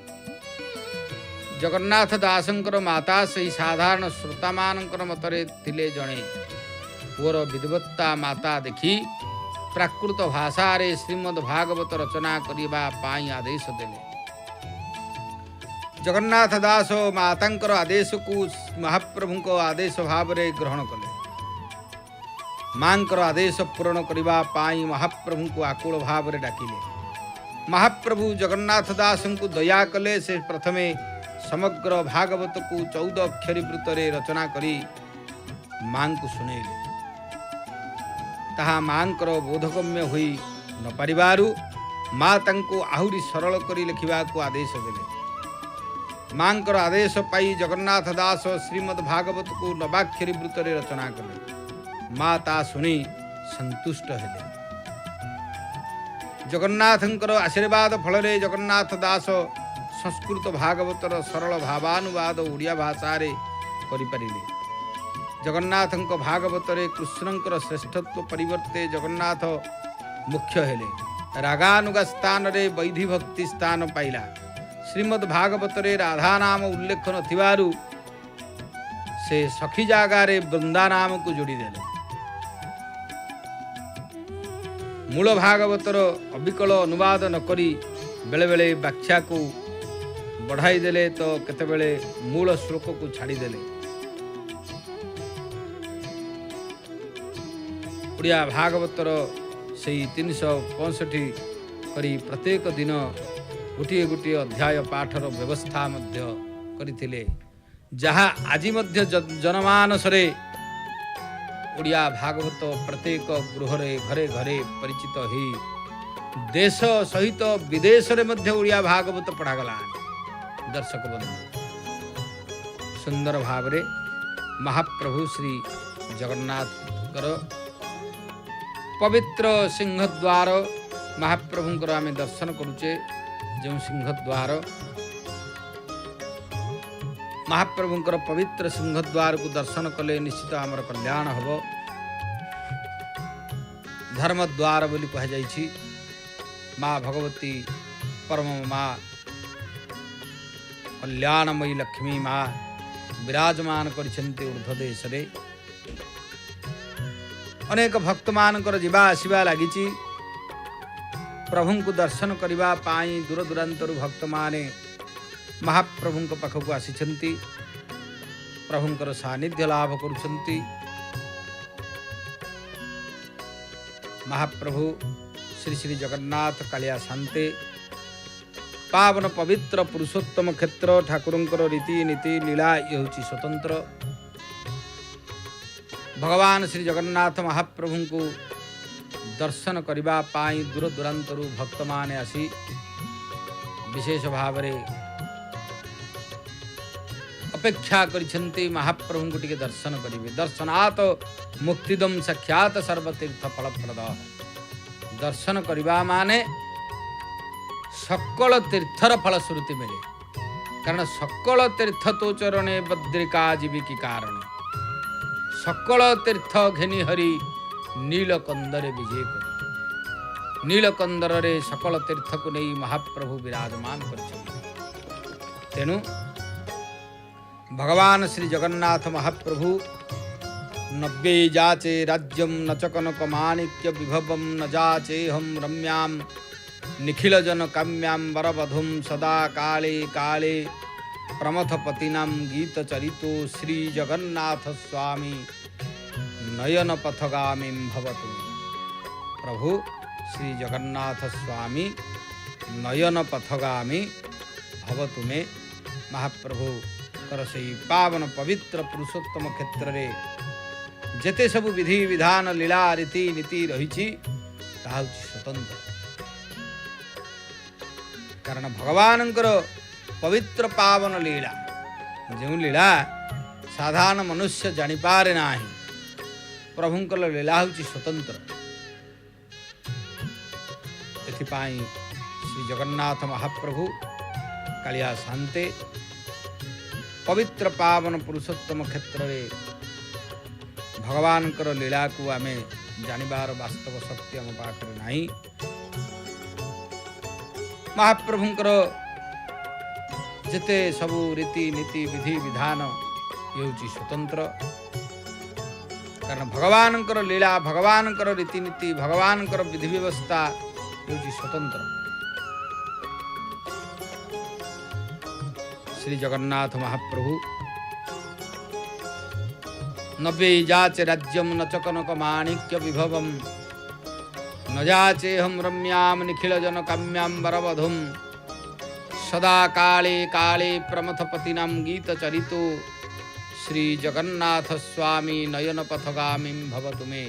ଜଗନ୍ନାଥ ଦାସଙ୍କର ମାତା ସେହି ସାଧାରଣ ଶ୍ରୋତାମାନଙ୍କର ମତରେ ଥିଲେ ଜଣେ ପୁଅର ବିଦ୍ବତ୍ତା ମାତା ଦେଖି ପ୍ରାକୃତ ଭାଷାରେ ଶ୍ରୀମଦ୍ ଭାଗବତ ରଚନା କରିବା ପାଇଁ ଆଦେଶ ଦେଲେ। ଜଗନ୍ନାଥ ଦାସ ମାତାଙ୍କର ଆଦେଶକୁ ମହାପ୍ରଭୁଙ୍କ ଆଦେଶ ଭାବରେ ଗ୍ରହଣ କଲେ। ମାଙ୍କର ଆଦେଶ ପୂରଣ କରିବା ପାଇଁ ମହାପ୍ରଭୁଙ୍କୁ ଆକୁଳ ଭାବରେ ଡାକିଲେ। ମହାପ୍ରଭୁ ଜଗନ୍ନାଥ ଦାସଙ୍କୁ ଦୟା କଲେ। ସେ ପ୍ରଥମେ ସମଗ୍ର ଭାଗବତକୁ 14 ଅକ୍ଷରୀ ବୃତ୍ତରେ ରଚନା କରି ମାଙ୍କୁ ଶୁଣେଇଲେ। ତାହା ମାଙ୍କର ବୋଧଗମ୍ୟ ହୋଇ ନପାରିବାରୁ ମା ତାଙ୍କୁ ଆହୁରି ସରଳ କରି ଲେଖିବାକୁ ଆଦେଶ ଦେଲେ। ମାଙ୍କର ଆଦେଶ ପାଇ ଜଗନ୍ନାଥ ଦାସ ଶ୍ରୀମଦ୍ ଭାଗବତକୁ 9 ଅକ୍ଷରୀ ବୃତ୍ତରେ ରଚନା କଲେ। ମା ତା ଶୁଣି ସନ୍ତୁଷ୍ଟ ହେଲେ। ଜଗନ୍ନାଥଙ୍କର ଆଶୀର୍ବାଦ ଫଳରେ ଜଗନ୍ନାଥ ଦାସ ସଂସ୍କୃତ ଭାଗବତର ସରଳ ଭାବାନୁବାଦ ଓଡ଼ିଆ ଭାଷାରେ କରିପାରିଲେ। ଜଗନ୍ନାଥଙ୍କ ଭାଗବତରେ କୃଷ୍ଣଙ୍କର ଶ୍ରେଷ୍ଠତ୍ୱ ପରିବର୍ତ୍ତେ ଜଗନ୍ନାଥ ମୁଖ୍ୟ ହେଲେ। ରାଗାନୁଗା ସ୍ଥାନରେ ବୈଧି ଭକ୍ତି ସ୍ଥାନ ପାଇଲା। ଶ୍ରୀମଦ୍ ଭାଗବତରେ ରାଧା ନାମ ଉଲ୍ଲେଖ ନଥିବାରୁ ସେ ସଖୀ ଜାଗାରେ ବୃନ୍ଦା ନାମକୁ ଯୋଡ଼ିଦେଲେ। ମୂଳ ଭାଗବତର ଅବିକଳ ଅନୁବାଦ ନକରି ବେଳେବେଳେ ବ୍ୟାଖ୍ୟାକୁ ବଢ଼ାଇ ଦେଲେ ତ କେତେବେଳେ ମୂଳ ଶ୍ଲୋକକୁ ଛାଡ଼ିଦେଲେ। ଓଡ଼ିଆ ଭାଗବତର ସେହି 365 କରି ପ୍ରତ୍ୟେକ ଦିନ ଗୋଟିଏ ଗୋଟିଏ ଅଧ୍ୟାୟ ପାଠର ବ୍ୟବସ୍ଥା ମଧ୍ୟ କରିଥିଲେ, ଯାହା ଆଜି ମଧ୍ୟ ଜନମାନସରେ ଓଡ଼ିଆ ଭାଗବତ ପ୍ରତ୍ୟେକ ଗୃହରେ ଘରେ ଘରେ ପରିଚିତ ହୋଇ ଦେଶ ସହିତ ବିଦେଶରେ ମଧ୍ୟ ଓଡ଼ିଆ ଭାଗବତ ପଢ଼ାଗଲାଣି। ଦର୍ଶକ ବନ୍ଧୁ, ସୁନ୍ଦର ଭାବରେ ମହାପ୍ରଭୁ ଶ୍ରୀ ଜଗନ୍ନାଥଙ୍କର ପବିତ୍ର ସିଂହଦ୍ୱାର ମହାପ୍ରଭୁଙ୍କର ଆମେ ଦର୍ଶନ କରୁଛେ। ଯେଉଁ ସିଂହଦ୍ୱାର ମହାପ୍ରଭୁଙ୍କର ପବିତ୍ର ସିଂହଦ୍ୱାରକୁ ଦର୍ଶନ କଲେ ନିଶ୍ଚିତ ଆମର କଲ୍ୟାଣ ହେବ। ଧର୍ମଦ୍ୱାର ବୋଲି କୁହାଯାଇଛି। ମା ଭଗବତୀ ପରମ ମା କଲ୍ୟାଣମୟୀ ଲକ୍ଷ୍ମୀ ମା ବିରାଜମାନ କରିଛନ୍ତି ଉର୍ଦ୍ଧ୍ୱ ଦେଶରେ। ଅନେକ ଭକ୍ତମାନଙ୍କର ଯିବା ଆସିବା ଲାଗିଛି। ପ୍ରଭୁଙ୍କୁ ଦର୍ଶନ କରିବା ପାଇଁ ଦୂର ଦୂରାନ୍ତରୁ ଭକ୍ତମାନେ ମହାପ୍ରଭୁଙ୍କ ପାଖକୁ ଆସିଛନ୍ତି, ପ୍ରଭୁଙ୍କର ସାନ୍ନିଧ୍ୟ ଲାଭ କରୁଛନ୍ତି। ମହାପ୍ରଭୁ ଶ୍ରୀ ଶ୍ରୀ ଜଗନ୍ନାଥ କାଳିଆ ଶାନ୍ତେ ପାବନ ପବିତ୍ର ପୁରୁଷୋତ୍ତମ କ୍ଷେତ୍ର ଠାକୁରଙ୍କର ରୀତିନୀତି ଲୀଳା ଇଏ ହେଉଛି ସ୍ୱତନ୍ତ୍ର। ଭଗବାନ ଶ୍ରୀ ଜଗନ୍ନାଥ ମହାପ୍ରଭୁଙ୍କୁ ଦର୍ଶନ କରିବା ପାଇଁ ଦୂର ଦୂରାନ୍ତରୁ ଭକ୍ତମାନେ ଆସି ବିଶେଷ ଭାବରେ ଅପେକ୍ଷା କରିଛନ୍ତି। ମହାପ୍ରଭୁଙ୍କୁ ଟିକେ ଦର୍ଶନ କରିବେ। ଦର୍ଶନାତ ମୁକ୍ତିଦମ୍ ସାକ୍ଷାତ ସର୍ବତୀର୍ଥ ଫଳପ୍ରଦ। ଦର୍ଶନ କରିବା ମାନେ ସକଳ ତୀର୍ଥର ଫଳଶ୍ରୁତି ମିଳେ। କାରଣ ସକଳ ତୀର୍ଥ ତୋ ଚରଣେ ବଦ୍ରିକା ଯିବି କି କାରଣେ। ସକଳ ତୀର୍ଥ ଘେନି ହରି ନୀଳକନ୍ଦରେ ବିଜେ କରି। ନୀଳକନ୍ଦରରେ ସକଳ ତୀର୍ଥକୁ ନେଇ ମହାପ୍ରଭୁ ବିରାଜମାନ କରିଛନ୍ତି। ତେଣୁ ଭଗବାନ ଶ୍ରୀ ଜଗନ୍ନାଥ ମହାପ୍ରଭୁ 90 ଯାଚେ ରାଜ୍ୟମ୍ ନଚ କନକ ମାଣିକ୍ୟ ବିଭବମ୍ ନ ଯାଚେହଂ ରମ୍ୟାମ୍ ନିଖିଳ ଜନ କାମ୍ୟାମ୍ ବରବଧୁମ୍ ସଦା କାଳେ କାଳେ ପ୍ରମଥପତିନାମ୍ ଗୀତ ଚରିତୋ ଶ୍ରୀ ଜଗନ୍ନାଥ ସ୍ୱାମୀ ନୟନ ପଥଗାମୀ ଭବତୁ। ପ୍ରଭୁ ଶ୍ରୀ ଜଗନ୍ନାଥ ସ୍ୱାମୀ ନୟନ ପଥଗାମୀ ଭବତୁ ମେ। ମହାପ୍ରଭୁଙ୍କର ସେହି ପାବନ ପବିତ୍ର ପୁରୁଷୋତ୍ତମ କ୍ଷେତ୍ରରେ ଯେତେ ସବୁ ବିଧି ବିଧାନ ଲୀଳା ରୀତିନୀତି ରହିଛି ତାହା ହେଉଛି ସ୍ୱତନ୍ତ୍ର। କାରଣ ଭଗବାନଙ୍କର ପବିତ୍ର ପାବନ ଲୀଳା, ଯେଉଁ ଲୀଳା ସାଧାରଣ ମନୁଷ୍ୟ ଜାଣିପାରେ ନାହିଁ, प्रभुंकर लीला होची स्वतंत्र। एथिपाई श्री जगन्नाथ महाप्रभु कालिया शांते पवित्र पावन पुरुषोत्तम क्षेत्र में भगवान लीला को आमे जानिबार वास्तव शक्ति आम पाखरे नहीं। महाप्रभुंकर जेते सबू रीति नीति विधि विधान ये होची स्वतंत्र। कारण भगवान लीला भगवान रीतिनीति भगवान विधि व्यवस्था ये होची स्वतंत्र। श्री जगन्नाथ महाप्रभु नव्य जाचे राज्यम न च कनक माणिक्य विभवम न जाचे हम रम्याम निखिल जन काम्याम वरवधुम सदा काले काले प्रमथपतिनाम गीत चरितो श्री जगन्नाथ स्वामी नयन पथगामी भवतु मे।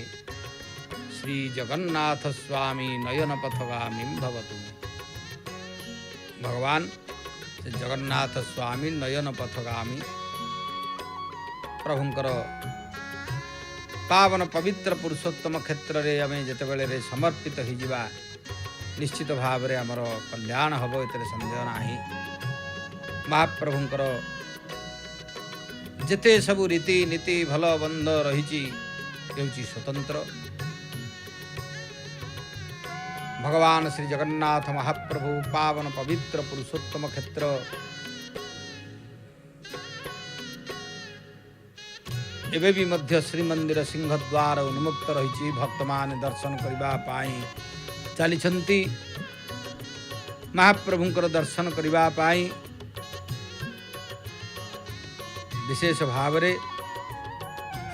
श्री जगन्नाथ स्वामी नयन पथगामी भवतु मे। भगवान श्री जगन्नाथ स्वामी नयन पथगामी प्रभुंकर पावन पवित्र पुरुषोत्तम क्षेत्र रे आमे जेतेबेले रे समर्पित हो जिबा निश्चित भाव रे हमर कल्याण हबो एतरे संदेह नाही। महाप्रभुंकर जेते सबु रीति नीति भल बंध रही स्वतंत्र। भगवान श्री जगन्नाथ महाप्रभु पावन पवित्र पुरुषोत्तम क्षेत्र एबे भी मध्य श्रीमंदिर सिंहद्वार उन्मुक्त रही भक्त मान दर्शन करने चली महाप्रभुंकर दर्शन करने विशेष भाव रे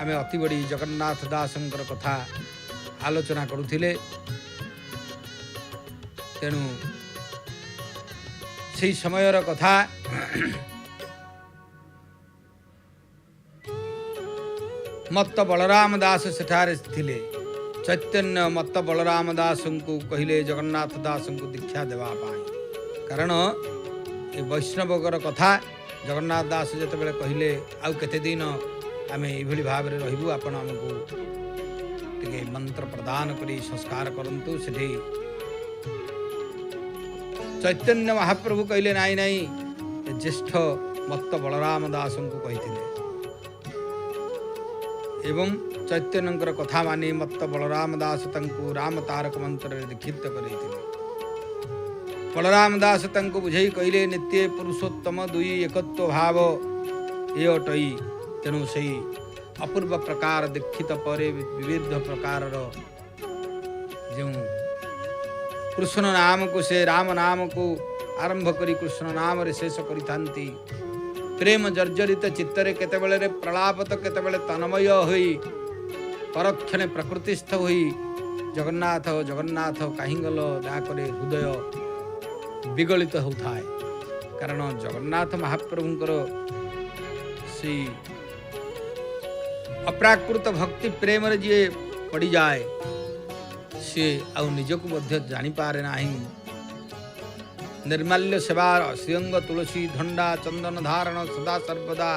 आमे अति बड़ी जगन्नाथ दासंकर कथा आलोचना करुथिले। तेणु से समयर कथा मत्त बलराम दास सेठारे थिले। चैतन्य मत्त बलराम दास को कहिले जगन्नाथ दास को दीक्षा देवा पाई। कारण ये वैष्णवगर कथा जगन्नाथ दास जितेबाला कहले आउ केते दिन आमे एभली भाव रे रहिबु आपण हमकु टिके मंत्र प्रदान करी संस्कार करंतु। सेठी चैतन्य महाप्रभु कहले नाई नाई ज्येष्ठ मत्त बलराम दास को कहिथिले एवं चैतन्यंकर कथा मानी मत्त बलराम दास तंकु राम तारक मंत्र रे दीक्षित करैथिले। बलराम दास तंकु बुझई कहले नित्य पुरुषोत्तम दुई एकत्व भाव ये अटई। तेणु से अपूर्व प्रकार दीक्षित परे विविध प्रकार जो कृष्ण नाम को से राम नाम को आरंभ करी कृष्ण नाम रे शेष करिथांती। प्रेम जर्जरित चित्तरे केतेबेले प्रलाप तो केतेबेले तन्मय होई परक्षणे प्रकृतिस्थ होई जगन्नाथ जगन्नाथ काहींगल डाकरे हृदय विगलित होताए। कारण जगन्नाथ महाप्रभुंकर सी अप्राकृत भक्ति प्रेम रे जे पड़ी जाए सी आउ निजको मध्य जानी पारे नाही। निर्माल्य सेवा श्रीअंग तुलसी धंडा चंदन धारण सदा सर्वदा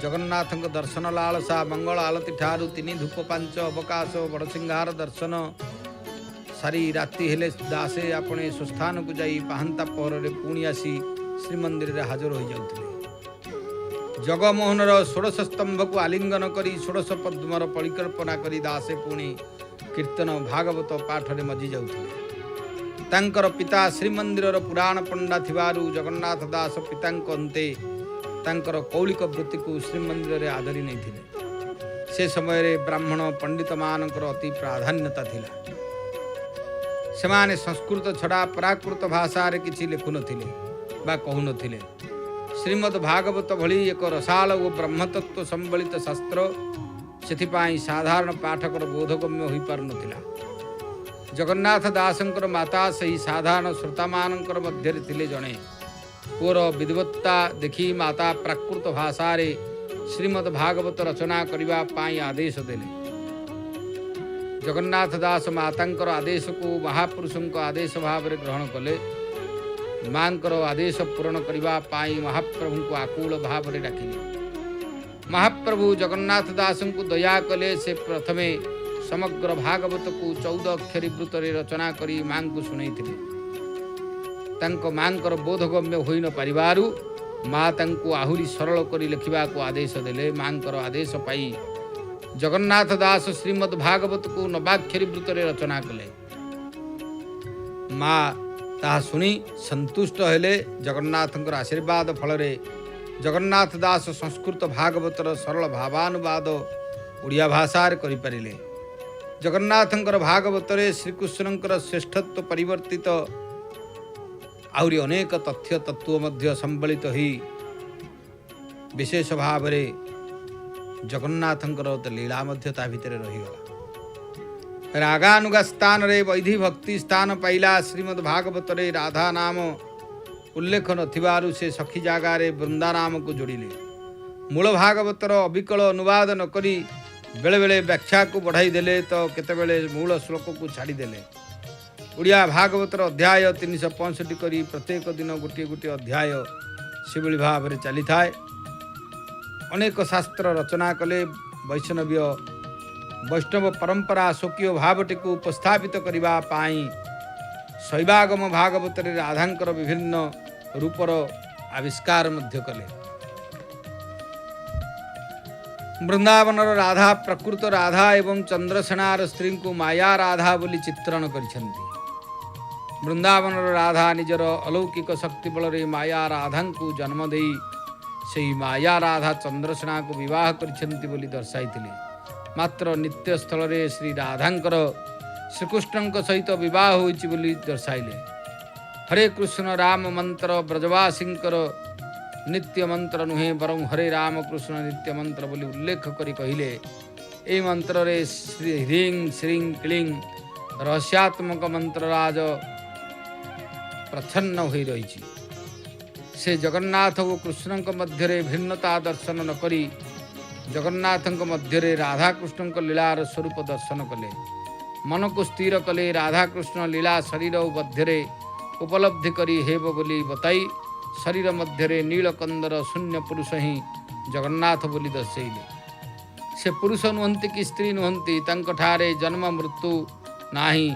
जगन्नाथ दर्शन लालसा मंगल आलती ठारू तीन धूप पांच अवकाश बड़सिंगार दर्शन सारी राति हेले दासे अपने सुस्थान को जाई पाहंता पहर रे पुणी आसी श्रीमंदिर रे हाजर हो जाउथिले। जगमोहन षोड़श स्तंभ को आलिंगन करी षोड़श पद्मर परिकल्पना करी दासे पुणी कीर्तन भागवत पाठ रे मजी जाउथिले। तांकर पिता श्रीमंदिर पुराण पंडा थिबारु जगन्नाथ दास पितांक अंते तांकर कौलिक वृत्ति को श्रीमंदिर रे आदरी नहीं थिले। से समय रे ब्राह्मण पंडित मानकर अति प्राधान्यता थिला। सेमाने संस्कृत छड़ा प्राकृत भाषा रे किछि लिखु नथिले बा कहु नथिले। श्रीमद् भागवत भली एक रसाल और ब्रह्मतत्व संबलित शास्त्र सेथिपाई साधारण पाठकर बोधगम्य होई पार नथिला। जगन्नाथ दासंकर माता सही साधारण श्रोता मानकर मध्य थिले जणे पुर विद्वत्ता देखी माता प्राकृत भाषा रे श्रीमद् भागवत रचना करिबा पाई आदेश देले। जगन्नाथ दास मातांकर आदेश को महापुरुषंक आदेश भाव रे ग्रहण कले। मांकर आदेश पूरण करिबा पाई महाप्रभु को आकुल भाव रे डाकिले। महाप्रभु जगन्नाथ दास को दया कले से प्रथमे समग्र भागवत को 14 अक्षरी वृत रचना करी मां को शुणई मांकर बोधगम्य हो न पारिबारु माँ तांको आहुरी सरल करी लिखा को आदेश देले। मांकर आदेश पाई जगन्नाथ दास श्रीमद् भागवत को 9 वृत रचना कले। माँ ताहा शुणी संतुष्ट हेले। जगन्नाथंकर आशीर्वाद फल जगन्नाथ दास संस्कृत भागवतर सरल भावानुवाद ओडिया भाषार करि परिले। जगन्नाथंकर भागवतरे श्रीकृष्णंकर श्रेष्ठत्व परिवर्तित आउरी अनेक तथ्य तत्व मध्य संबलित ही विशेष भाव रे जगन्नाथंकर लीला मध्य ता भितरे रहीगला। रागानुगा स्थान रे वैधि भक्ति स्थान पाइला। श्रीमद् भागवत रे राधा नाम उल्लेख नथिबारु से सखी जागा रे वृंदा नाम को जोड़िले। मूल भागवतर अविकल अनुवाद न करी बेले बेले व्याख्या को बढ़ाई देले तो केतेबेले मूल श्लोक को छाड़ी देले। उड़िया भागवतर अध्याय 365 करी प्रत्येक दिन गोटे गोटे अध्याय सेभली भाव में चली थाए। अनेक शास्त्र रचना कले। वैष्णव परंपरा स्वकीय भावटी को उपस्थापित करबा पाई शैवागम भागवत रे राधांकर विभिन्न रूपर आविष्कार मध्य कले। वृंदावनर राधा प्रकृत राधा एवं चंद्रसेनार स्त्री को माया राधा बोली चित्रण करिसेंती। वृंदावनर राधा निजर अलौकिक शक्ति बल रे माया राधा को जन्म देई सेही माया राधा चंद्रसेना को विवाह करिसेंती बोली दर्शाइथिले। मात्र नित्य स्थल रे श्री राधांकर श्रीकृष्ण सहित विवाह होइछि बोली दर्शाइले। हरे कृष्ण राम मंत्र ब्रजवासिंकर नित्य मंत्र नुहे बरं हरे राम कृष्ण नित्य मंत्र बोली उल्लेख करी कहिले। ए मंत्र रे श्री ह्रीं श्रीं क्लीं रहस्यात्मक मंत्रराज प्रच्छन्न हो रही। से जगन्नाथ और कृष्ण मध्य भिन्नता दर्शन न करी जगन्नाथ मध्य राधाकृष्ण लीलार स्वरूप दर्शन कले। मन को स्थिर कले। राधाकृष्ण लीला शरीर मध्य उपलब्धि करी हेब बोली बताई शरीर मध्य नीलकंदर शून्य पुरुष ही जगन्नाथ बोली दर्शेले। से पुरुष नुहंती कि स्त्री नुहंती। ठारे जन्म मृत्यु नाही,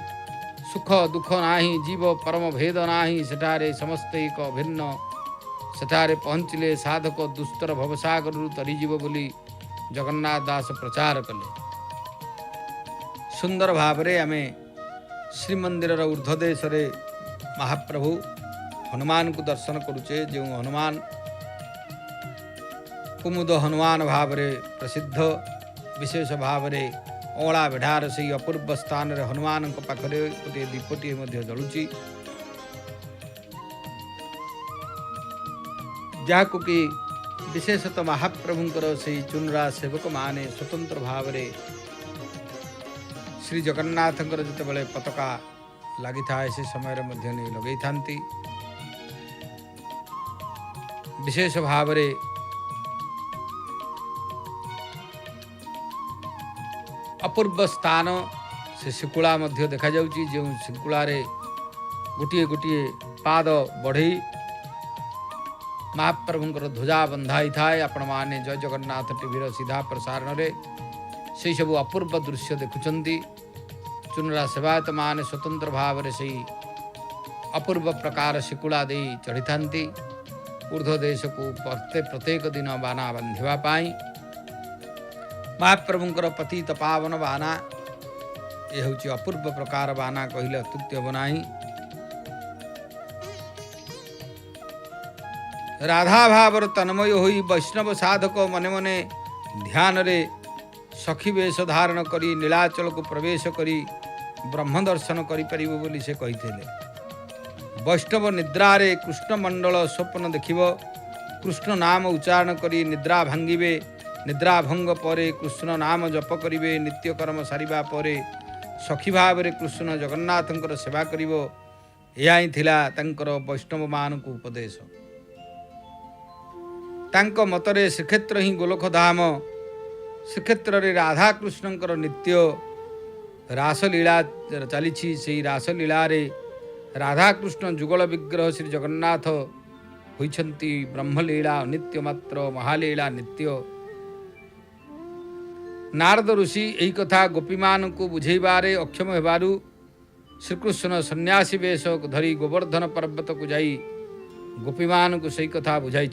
सुख दुख नाही, जीव परम भेद नाही। सेठारे समस्त एक अभिन्न। सेठारे पहुँचले साधक दुस्तर भवसागर तरीजीव बोली जगन्नाथ दास प्रचार कले। सुंदर भावरे आमे श्रीमंदिर ऊर्ध्वदेश महाप्रभु हनुमान को दर्शन करुचे। जो हनुमान कुमुद हनुमान भाव प्रसिद्ध विशेष भाव अँला बेढ़ार से अपूर्व स्थान रे हनुमान पाखरे गोटे दीपटी जलुची जहां कि विशेषतः महाप्रभुंकर से चुनरा सेवक माने स्वतंत्र भाव श्री जगन्नाथंकर जितेबाला पताका लगी था से समय लगे था। विशेष भाव अपूर्व स्थान से शिकुला मध्य देखा जाउची। जो शिकुला रे गोटे गोटे पाद बढ़ई महाप्रभुंकर ध्वजा बंधाई थाए। आपण माने जय जगन्नाथ टीवी सीधा प्रसारण रे से सब अपूर्व दृश्य देखुचंती। चुनरा सेवायत माने स्वतंत्र भाव रे से अपूर्व प्रकार शिकुला दे चढ़ी थांती। ऊर्ध्व देश को प्रत्येक दिन बाना बांधिबा पाई महाप्रभुंकर पतित पावन बाना ये हूँ अपूर्व प्रकार बाना कहले अत्युक्ति बनाई। राधा भावर तन्मय होई वैष्णव साधक मने मने ध्यान रे सखी वेश धारण करी नीलाचल को प्रवेश करी ब्रह्म दर्शन करि परिबो बोली से कहिथिले। वैष्णव निद्रा रे कृष्ण मंडल स्वप्न देखिब। कृष्ण नाम उच्चारण करी निद्रा भांगिबे। निद्रा भंग परे कृष्ण नाम जप करिवे। नित्य कर्म सारिबा परे सखी भाव रे कृष्ण जगन्नाथंकर सेवा करिवो। एहा ही थिला तांकर वैष्णव मान को उपदेश। तांक मतरे श्रीक्षेत्र ही गोलोक धाम। श्रीक्षेत्र रे राधा कृष्णंकर नित्य रासलीला चली। से रासलीला रे राधा कृष्ण जुगल विग्रह श्री जगन्नाथ होइछंती। ब्रह्मलीला नित्य मात्र महालीला नित्य। नारद ऋषि यही कथा गोपी मान को बुझेबारे अक्षम हेबारु श्रीकृष्ण सन्यासी वेश धरी गोवर्धन पर्वत को जाई गोपी मान को सही कथा बुझाई।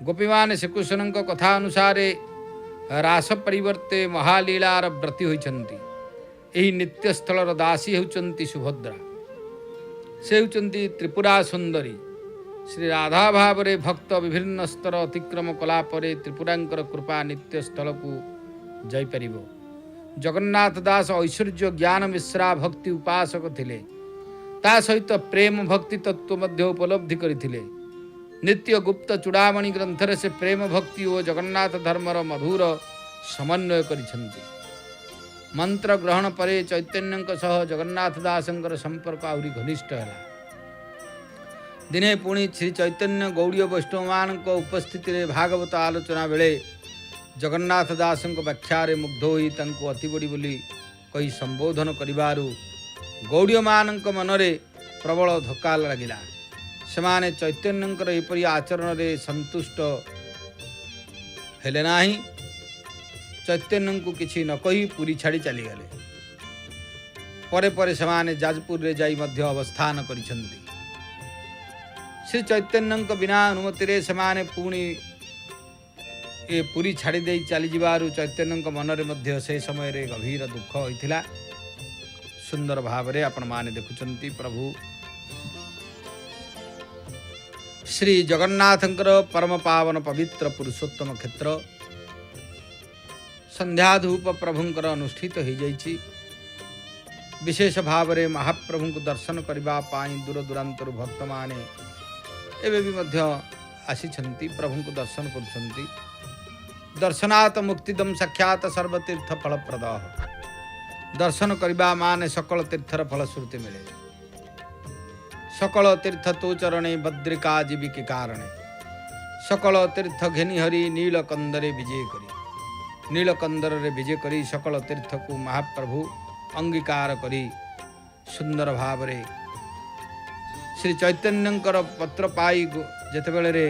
गोपी मान श्रीकृष्ण कथा अनुसार रास परिवर्ते महालीलार व्रती होइछन्ति। एही नित्य स्थलर दासी होउछन्ति सुभद्रा। से होउछन्ति त्रिपुरा सुंदरी। श्री राधा भाव रे भक्त विभिन्न स्तर अतिक्रम कला परे त्रिपुरांकर कृपा नित्य स्थल को जाई परिबो। जगन्नाथ दास ऐश्वर्य ज्ञान मिश्रा भक्ति उपासक थिले। ता सहित प्रेम भक्ति तत्व मध्य उपलब्धि करिथिले। नित्य गुप्त चूड़ामणि ग्रंथरे से प्रेम भक्ति और जगन्नाथ धर्मर मधुर समन्वय करिछन्ति। मंत्र ग्रहण परे चैतन्य सह जगन्नाथ दासंकर संपर्क आहुरी घनिष्ठ है। दिने पुणी श्री चैतन्य गौड़ीय वैष्णव मान उपस्थिति रे भागवत आलोचना बेले जगन्नाथ दासंक व्याख्यारे मुग्ध होई तांको अति बड़ी बोली कही संबोधन करिबारु गौड़ीय मानक मनरे प्रबल धक्का लगिला। सेमाने चैतन्यंकर एपरी आचरण रे संतुष्ट हेले नाही। चैतन्य को किछि न कही पुरी छाड़ी चली गले। परे परे सेमाने जाजपुर रे जाई मध्य अवस्थान करिछन्ति। श्री चैतन्यंक बिना अनुमति रे सेमाने पुणी ए पुरी छाड़ी दे चली जिबारु चैतन्यंक मनरे मध्य से समय रे गभीर दुख होइथिला। सुंदर भाव रे आपण माने देखुचंती प्रभु श्री जगन्नाथंकर परम पावन पवित्र पुरुषोत्तम क्षेत्र संध्याधूप प्रभुंकर अनुष्ठित हो जाइछि। विशेष भाव रे महाप्रभु को दर्शन करबा पाई दूर दूरांतर भक्त माने एबे भी मध्य आसीछन्ति। प्रभु को दर्शन करुछन्ति। दर्शनात् मुक्तिदम साक्षात सर्वतीर्थ फलप्रदः। दर्शन करबा माने सकल तीर्थर फलश्रुति मिले। सकल तीर्थ तो चरणे बद्रिका जीवी के कारणे सकल तीर्थ घेनी हरि नीलकंदरे विजय करी। नीलकंदर रे विजय करी सकल तीर्थ को महाप्रभु अंगीकार करी सुंदर भाव रे श्री चैतन्यंकर पत्र पाई जेतेबेले रे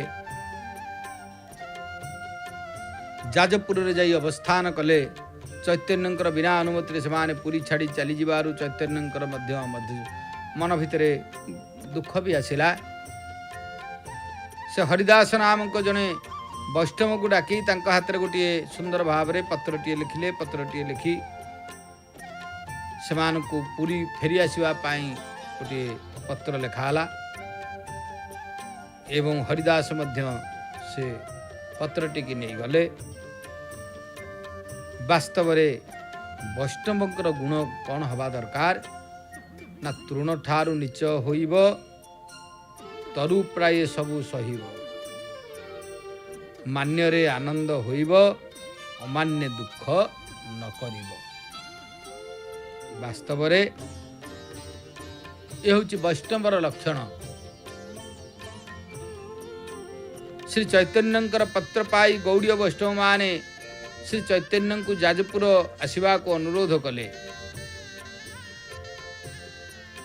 जाजपुर रे जाई अवस्थान कले। चैतन्यंकर बिना अनुमति रे सेमाने पुरी छाड़ी चली जिबारु चैतन्यंकर मध्य मन भितरे दुख भी आसिला। से हरिदास नामक जने वैष्णव को डाकी तांका हाथ रे गोटे सुंदर भाव रे पत्रटीए लिखिले। पत्रटीए लिखि सेमान को पूरी फेरी आसीबा पाई गोटे पत्र लेखाला एवं हरिदास मध्य से पत्रटी की नहीं गले। वास्तव रे वैष्णवंकर गुण कौन हवा दरकार ना तृण ठारू नीच होइब तरु प्राय सबु सहिब। मान्य रे आनंद होइब अमान्य दुख न करिब। वास्तव रे ये होची वैष्णवर लक्षण। श्री चैतन्यंकर पत्र पाई गौड़ीय वैष्णव माने श्री चैतन्य को जाजपुर आसवा को अनुरोध कले।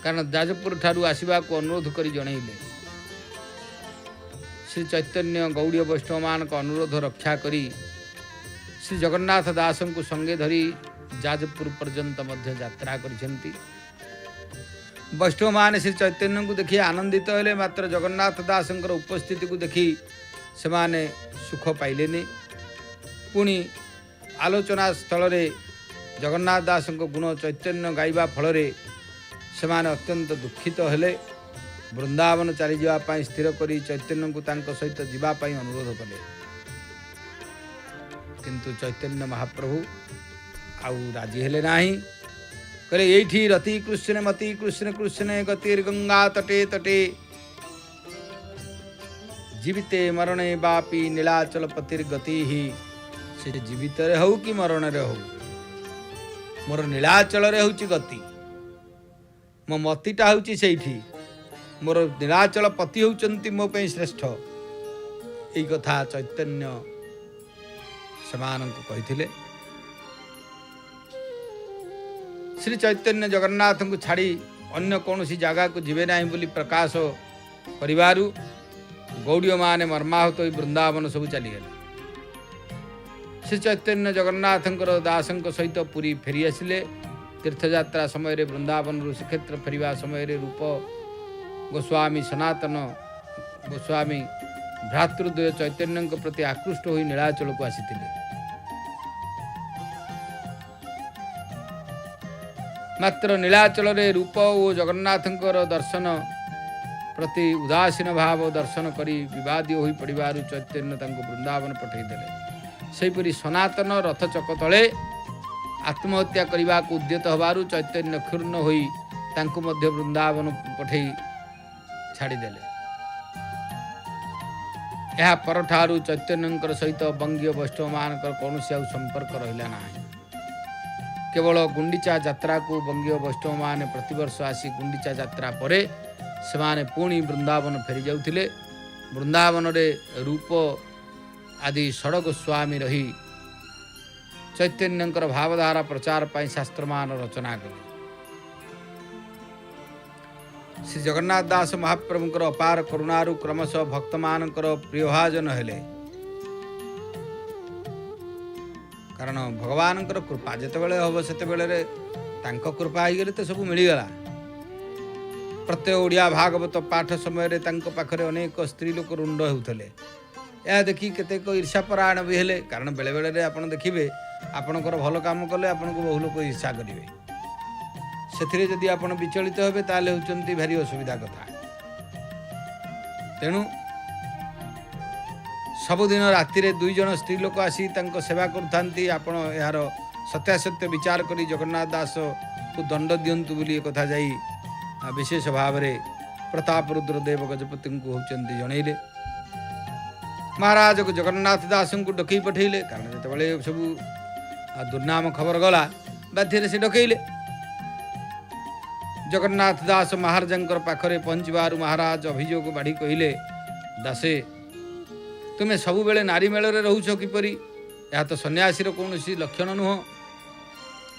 कारण जाजपुर ठारू आसवा को अनुरोध करी जणैले। श्री चैतन्य गौड़ीय वैष्णव मान को अनुरोध रक्षा करी श्री जगन्नाथ दासं को संगे धरी जाजपुर पर्यंत मध्य यात्रा करिसेंती। वैष्णव मान श्री चैतन्य को देखि आनंदित हेले। मात्र जगन्नाथ दासंकर उपस्थिति को देखि सेमाने सुख पाइलेनी। पुणी आलोचना स्थल रे जगन्नाथ दासंक गुण चैतन्य गाइबा फल रे सेमाने अत्यंत दुखित हेले। वृंदावन चली जावा पाई स्थिर करी चैतन्य को तांको सहित जीवा पाई अनुरोध कले। किंतु चैतन्य महाप्रभु आउ राजी हेले नाही। कहले एठी रति कृष्ण मति कृष्ण कृष्ण गतिर गंगा तटे तटे जीविते मरणे बापी नीलाचल पतिर गति ही। से जीवित रे हो कि मरण रे हो मोर नीलाचल रे होची गति। मो मतिटा होची सेठी। मोर नीलाचल पति होचंती मो पे श्रेष्ठ। एई कथा चैतन्य समानंक कहिथिले। श्री चैतन्य जगन्नाथ को छाड़ी अन्य कौनसी जगह को जीवे नहीं बोली प्रकाश करिवारु गौड़ीय माने मर्माहत होई वृंदावन सब चलीगले। श्री चैतन्य जगन्नाथ दास सहित पुरी फेरी आसिले। तीर्थयात्रा समय वृंदावन श्रीक्षेत्र फेरिया समय रूप गोस्वामी सनातन गोस्वामी भ्रातृद्वय चैतन्य प्रति आकृष्ट हो नीलाचल को आसीथिले। मात्र नीलाचल रूप और जगन्नाथ दर्शन प्रति उदासीन भाव दर्शन करी विवादी हो पड़ार चैतन्य वृंदावन पठेदेले। सेहीपरि सनातन रथ चक तले आत्महत्या करने को उद्यत हबारु चैतन्य क्षुर्ण होई तांको मध्य वृंदावन पठेई छाड़ीदेले। यह परठारु चैतन्य सहित बंगीय वैष्णव मान कौन संपर्क रहा ना। केवल गुंडीचा यात्रा को बंगीय वैष्णव माने प्रतिवर्ष आसी गुंडीचा यात्रा पर से पुणी वृंदावन फेरी जाउथिले। वृंदावन रे रूप आदि षड गोस्वामी रही चैतन्य भावधारा प्रचार पाई शास्त्रमान रचना कले। श्री जगन्नाथ दास महाप्रभुंकर अपार करुणारु क्रमशः भक्त मानकर प्रियभाजन हेले। कारण भगवान कृपा जितेबाला हम से कृपा हो गले तो सब मिलगला। प्रत्येक ओडिया भागवत पाठ समय पाखरे अनेक स्त्री लोक रुंड होते। यह देखी केतेक ईर्षापरायण भी हेले। कारण बेले बेले आप देखिए आपणकर भल काम कले आपन को बहु लोक ईर्षा करेंगे। से जदि आप विचलित हे ताले होती भारी असुविधा कथा। तेणु सबुदिन राति दुई जन स्त्री लोक आसी सेवा करथांती। आपण यार सत्यासत्य विचार करी जगन्नाथ दास को दंड दिंतु बोली कथा जाई विशेष भाव में प्रताप रुद्र देव गजपति को होचंती जनइले। महाराज को जगन्नाथ दास को डकई पठेले। कारण जो सब दुर्नाम खबर गला बाध्य से डकईले। जगन्नाथ दास महाराज पाखरे पहुँचबार महाराज अभियोग बाढ़ी कहले, दासे तुम्हें सबु बेले नारी मेल रोच किपरि? यह तो सन्यासी कौन लक्षण नुह।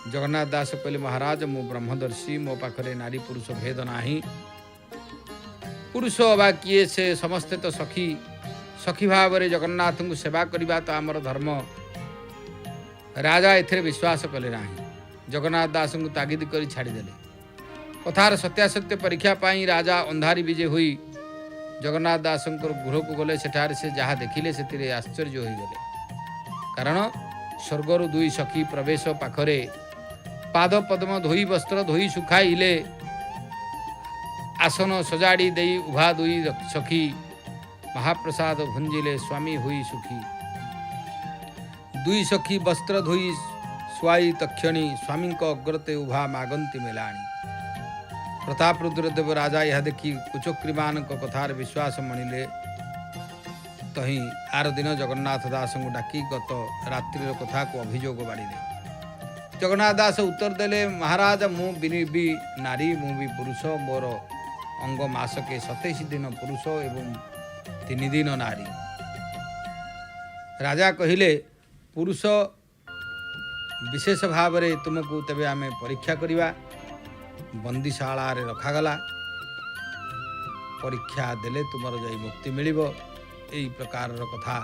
जगन्नाथ दास कहले, महाराज मु ब्रह्मदर्शी, मो पाखरे नारी पुरुष भेद नाही। पुरुष बा किए से समस्ते तो सखी सखी भाव में जगन्नाथ को सेवा करवा तो आमर धर्म। राजा एथे विश्वास कले ना। जगन्नाथ दास को तागिद कर छाड़ीदेले। कथार सत्यासत्य परीक्षा पाई राजा अंधारी विजय हुई जगन्नाथ दास गृह को गले। सेठार से जहाँ देखिले से आश्चर्य हो गले। कारण स्वर्गर दुई सखी प्रवेश पाखरे पाद पद्म धोई वस्त्र धोई सुखाइले। आसन सजाड़ी दे उभा दुई सखी महाप्रसाद भुंजिले स्वामी हुई सुखी। दुई सखी वस्त्र धोई स्वाई तक्षणी स्वामी अग्रते उभा मागंती मेलाणी। प्रताप रुद्रदेव राजा यह देखी कुचक्री मान कथार विश्वास मणिले। तही आर दिन जगन्नाथ दास को डाकी गत रात्रि कथा को अभियोग बाड़ीले। जगन्नाथ दास उत्तर देले, महाराज मु भी नारी मु भी पुरुष। मोर अंग मासके 27 दिन पुरुष एवं 3 दिन नारी। राजा कहिले, पुरुष विशेष भाव में तुमको तेबे आमे परीक्षा करिवा। बंदीशाला रे रखागला। परीक्षा देले तुमर जाई मुक्ति मिलिबो। एई प्रकार कथा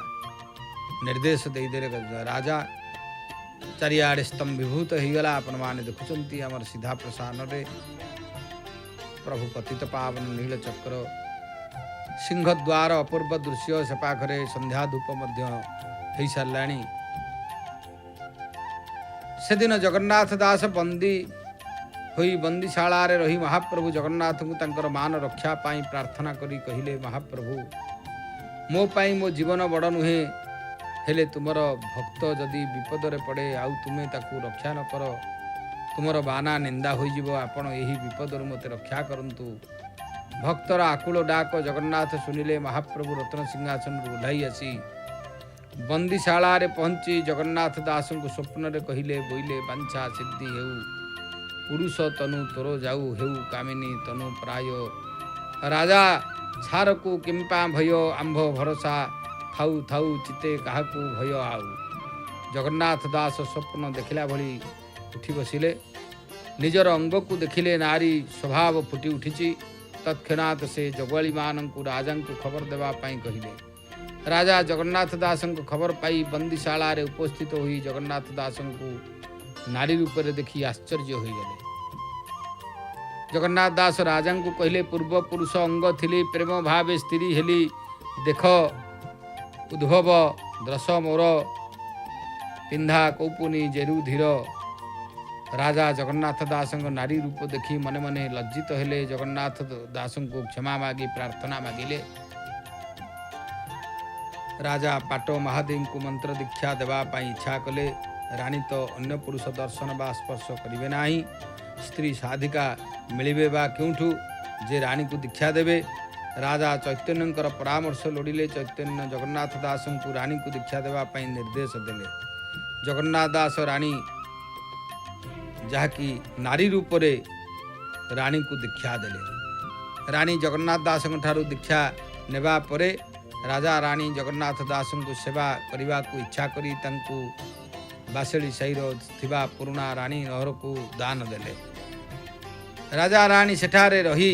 निर्देश देदेले राजा चारिआडे स्तंभीभूत होगला। आपण माने देखुचंती आमर सीधा प्रसारण रे प्रभु पतित पावन नील चक्र सिंहद्वार अपूर्व दृश्य से पाखरे संध्या धूप मध्य हो साराणी। से दिन जगन्नाथ दास बंदी होई बंदीशाला रे रही महाप्रभु जगन्नाथ को तांकर मान रक्षा पाई प्रार्थना करी कहिले, महाप्रभु मो पाई मो जीवन बड़ नुहे। हेले तुमर भक्त जदि विपद रे पड़े आउ तुमे ताकू रक्षा न कर, तुमर बाना निंदा होई जिवो। आपण एही विपद रे मते रक्षा करंतु। भक्तर आकुल डाक जगन्नाथ सुनिले। महाप्रभु रत्न सिंहासन ओह्लाई आसी बंदीशाला रे पहुंची जगन्नाथ दास को स्वप्न रे कहिले, बोइले बांछा सिद्धि हेउ पुरुष तनु तोर जाऊ हेउ कामिनी तनु प्राय। राजा छार को किंपा भय आंभ भरोसा थाऊ थाऊ चिते काहाकू भय आउ। जगन्नाथ दास स्वप्न देखिला भली उठी बसिले। निजर अंग को देखिले नारी स्वभाव फुटी उठिची। तत्क्षणात से जगवाली मानू राजा को खबर देवा पाई कहिले। राजा जगन्नाथ दास खबर पाई बंदीशाला रे उपस्थित हुई जगन्नाथ दास को नारी रूप में देखी आश्चर्य हो गले। जगन्नाथ दास राजा को कहले पूर्व पुरुष अंग थिली प्रेम भावे स्त्री हेली देख उद्भव द्रस मोर पिंधा कौपुनी जेरु धीर। राजा जगन्नाथ दास नारी रूप देखी मने मने लज्जित हेले। जगन्नाथ दास को क्षमा मागी प्रार्थना मागिले। राजा पाट महादेव को मंत्र दीक्षा देवाई इच्छा कले। रानी तो अन्य पुरुष दर्शन बा स्पर्श करेंगे ना। स्त्री साधिका मिलिबे बा क्योंठू जे रानी को दीक्षा देवे। राजा चैतन्यर परामर्श लोड़िले। चैतन्य जगन्नाथ दास को रानी को दीक्षा देवाई निर्देश देले। जगन्नाथ दास रानी जहाँकि नारी रूप रे रानी को दीक्षा देले। रानी जगन्नाथ दास ठारू दीक्षा नेबा परे राजा रानी जगन्नाथ दास को सेवा करने को इच्छा करी तांकु बासेली साईर थिबा पुराणा रानी नहर को दान देले। राजा रानी सेठारे रही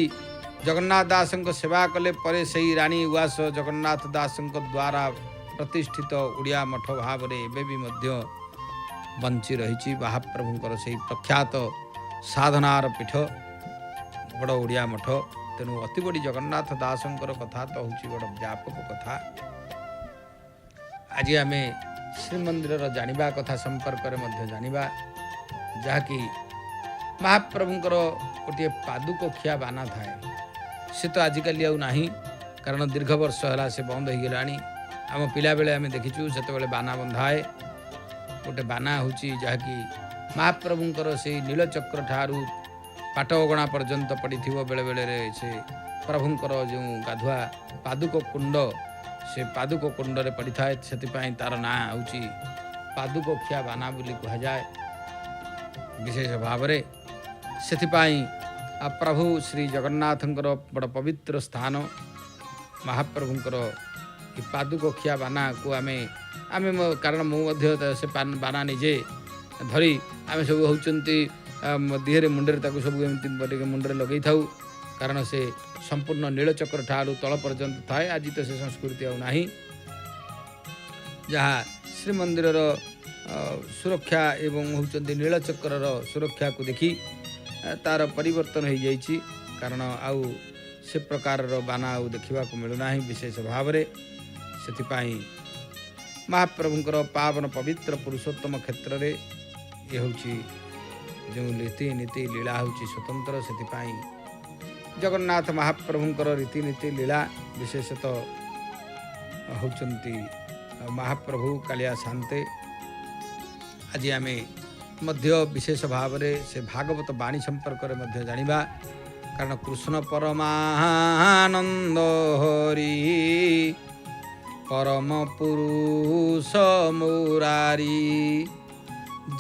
जगन्नाथ दास सेवा कले परे सही रानी उवास जगन्नाथ दास द्वारा प्रतिष्ठित उड़िया मठ भाव में एवं मध्य बंची रही। महाप्रभुंकर से प्रख्यात साधनार पीठ बड़ उड़िया मठ। तेणु अति बड़ी जगन्नाथ दासंकर कथा तो हूँ बड़ व्यापक कथा। आज आम श्रीमंदिर जानिबा कथा संपर्क में जानिबा जहाँकि महाप्रभुंकर गोटे पादुकखिया बाना थाए। से तो आजिकल आउ नाही कारण दीर्घ वर्ष है से बंद हो गलानी। आम पिला बेले आम देखीचु से बाना बंधाए। गोटे बाना हूँ जहाँकि महाप्रभुंकर से नीलचक्र ठारू पाटगणा पर्यंत पड़ी बेले बेले से प्रभुंकर जो गाधुआ पादुक कुंड से पादुक कुंड रे पड़ी थाए। से तार ना हूँ पादुकखिया बाना बोली कह जाए विशेष भाव में। से प्रभु श्री जगन्नाथंकर बड़ पवित्र स्थान महाप्रभुंकर पादुकखिया बाना को आमे कारण मुझे से बाना निजे धरी आम सब होती देहरे मुंडे सब एमती मुंडे लगे था कारण से संपूर्ण नीलचक्र ठारू तल पर्यंत थाए। आज तो से संस्कृति आना जहाँ श्रीमंदिर सुरक्षा एवं होती नीलचक्र सुरक्षा को देखी तार परिवर्तन हो जाइए। कारण आउ से प्रकार बाना आउ देखा मिलूना विशेष भाव में। से महाप्रभुंकर पावन पवित्र पुरुषोत्तम क्षेत्र में ये हूँ जो रीतिनीति लीला हूँ स्वतंत्र। से जगन्नाथ महाप्रभुंकर रीतिनीति लीला विशेषतः होती महाप्रभु कालिया शांते। आज आम मध्य विशेष भाव में से भागवत वाणी संपर्क में जानिबा कारण कृष्ण परमानंद हरि परम पुरुष मुरारी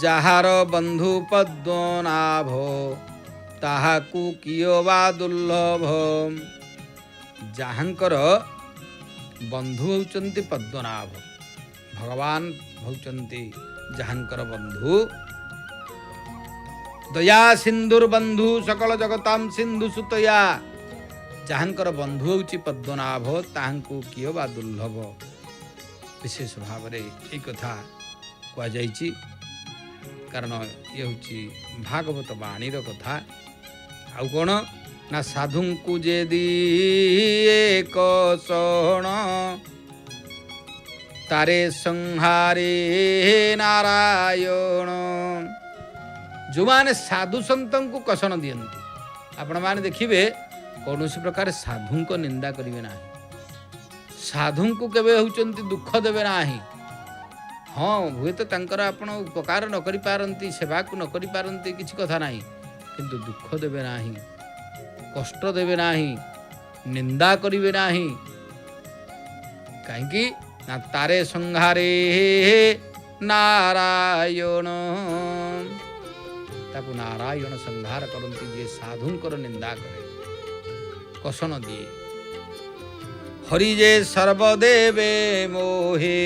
जार बंधु पद्मनाभ ताहाकु कियो वा दुर्लभ। जहाँकर बंधु होचंती पद्मनाभ भगवान होचंती जहाँकर बंधु दया सिंधुर बंधु सकल जगताम सिंधु सुतया। जहाँकर बंधु होची पद्मनाभ ताहांकु कियो बा दुर्लभ। विशेष भाव में ये कथा कहुई कारण ये हूँ भागवत वाणी कथा। आउ कौन ना साधु को जे दी एक शरण तारे संहारे नारायण। जो माने साधु संत को कषण दियंती आपण माने देखिबे कौन प्रकार साधु को निंदा करेंगे ना। साधु को केवे होचंती दुख देवे ना। हाँ हुए तो तंकर आपण उपकार न करि पारंती सेवा को न करि पारंती किछि कथा नाही किंतु दुख देवे नाही कष्ट देवे नाही निंदा करिवे नाही। काहेकि ना तारे संहारे नारायण ताकू नारायण संहार करंती जे साधुंकर निंदा करे कषण दिए। हरि जे सर्वदेवे मोहे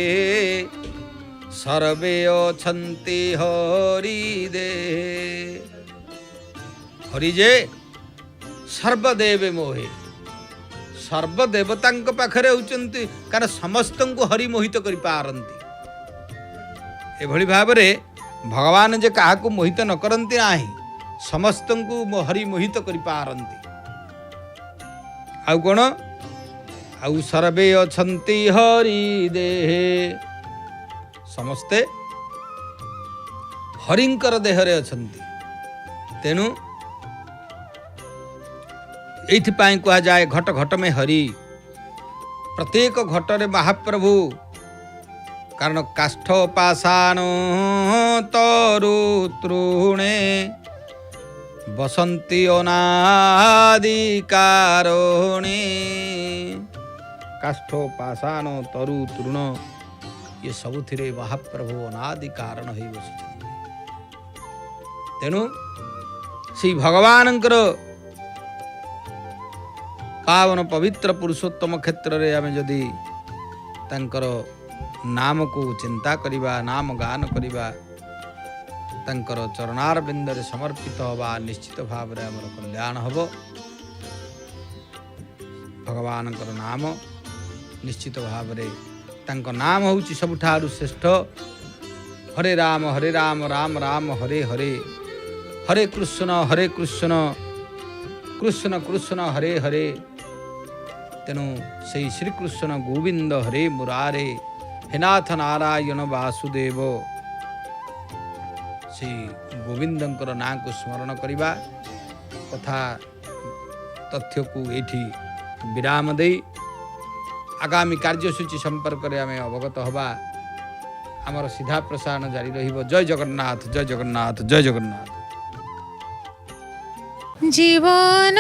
सर्वे अछंती हरि दे। हरि जे सर्वदेव मोहे सर्वदेवता पाखरे होचंती कारण समस्त को हरि मोहित करि पारंती एभली भाव भगवान जे काहा को मोहित न करंती नाही समस्त को हरि मोहित करि पारंती आउ कोन आउ सर्वे अछंती हरि देहे समस्ते हरिंकर देहरे अछंती तेणु एथिपाई कहा जाए घट घट में हरि प्रत्येक घटरे महाप्रभु कारण काष्ठ पाषाण तरु तृणे बसंती अनादि कारुणे काष्ठ पाषाण तरु तृण ये सबुथिरे महाप्रभु अनादि कारण हो बस तेणु श्री भगवानंकर पावन पवित्र पुरुषोत्तम क्षेत्र रे आमे जदि तांकर नाम को चिंता करिबा नाम गान करिबा तांकर चरणार बिंदरे समर्पित होबा निश्चित भाव रे हमर कल्याण हबो भगवानंकर नाम निश्चित भाव रे तांक नाम होउची सबठारु श्रेष्ठ हरे राम राम राम हरे हरे हरे कृष्ण कृष्ण कृष्ण हरे हरे तेणु से श्रीकृष्ण गोविंद हरे मुरारे हे नाथ नारायण वासुदेव से गोविंदंकर नाँ को स्मरण करिबा कथा तथ्य को एठी विराम दे आगामी कार्यसूची संपर्क में आम अवगत हवा आमर सीधा प्रसारण जारी रहिबो। जय जगन्नाथ जय जगन्नाथ जय जगन्नाथ। जीवन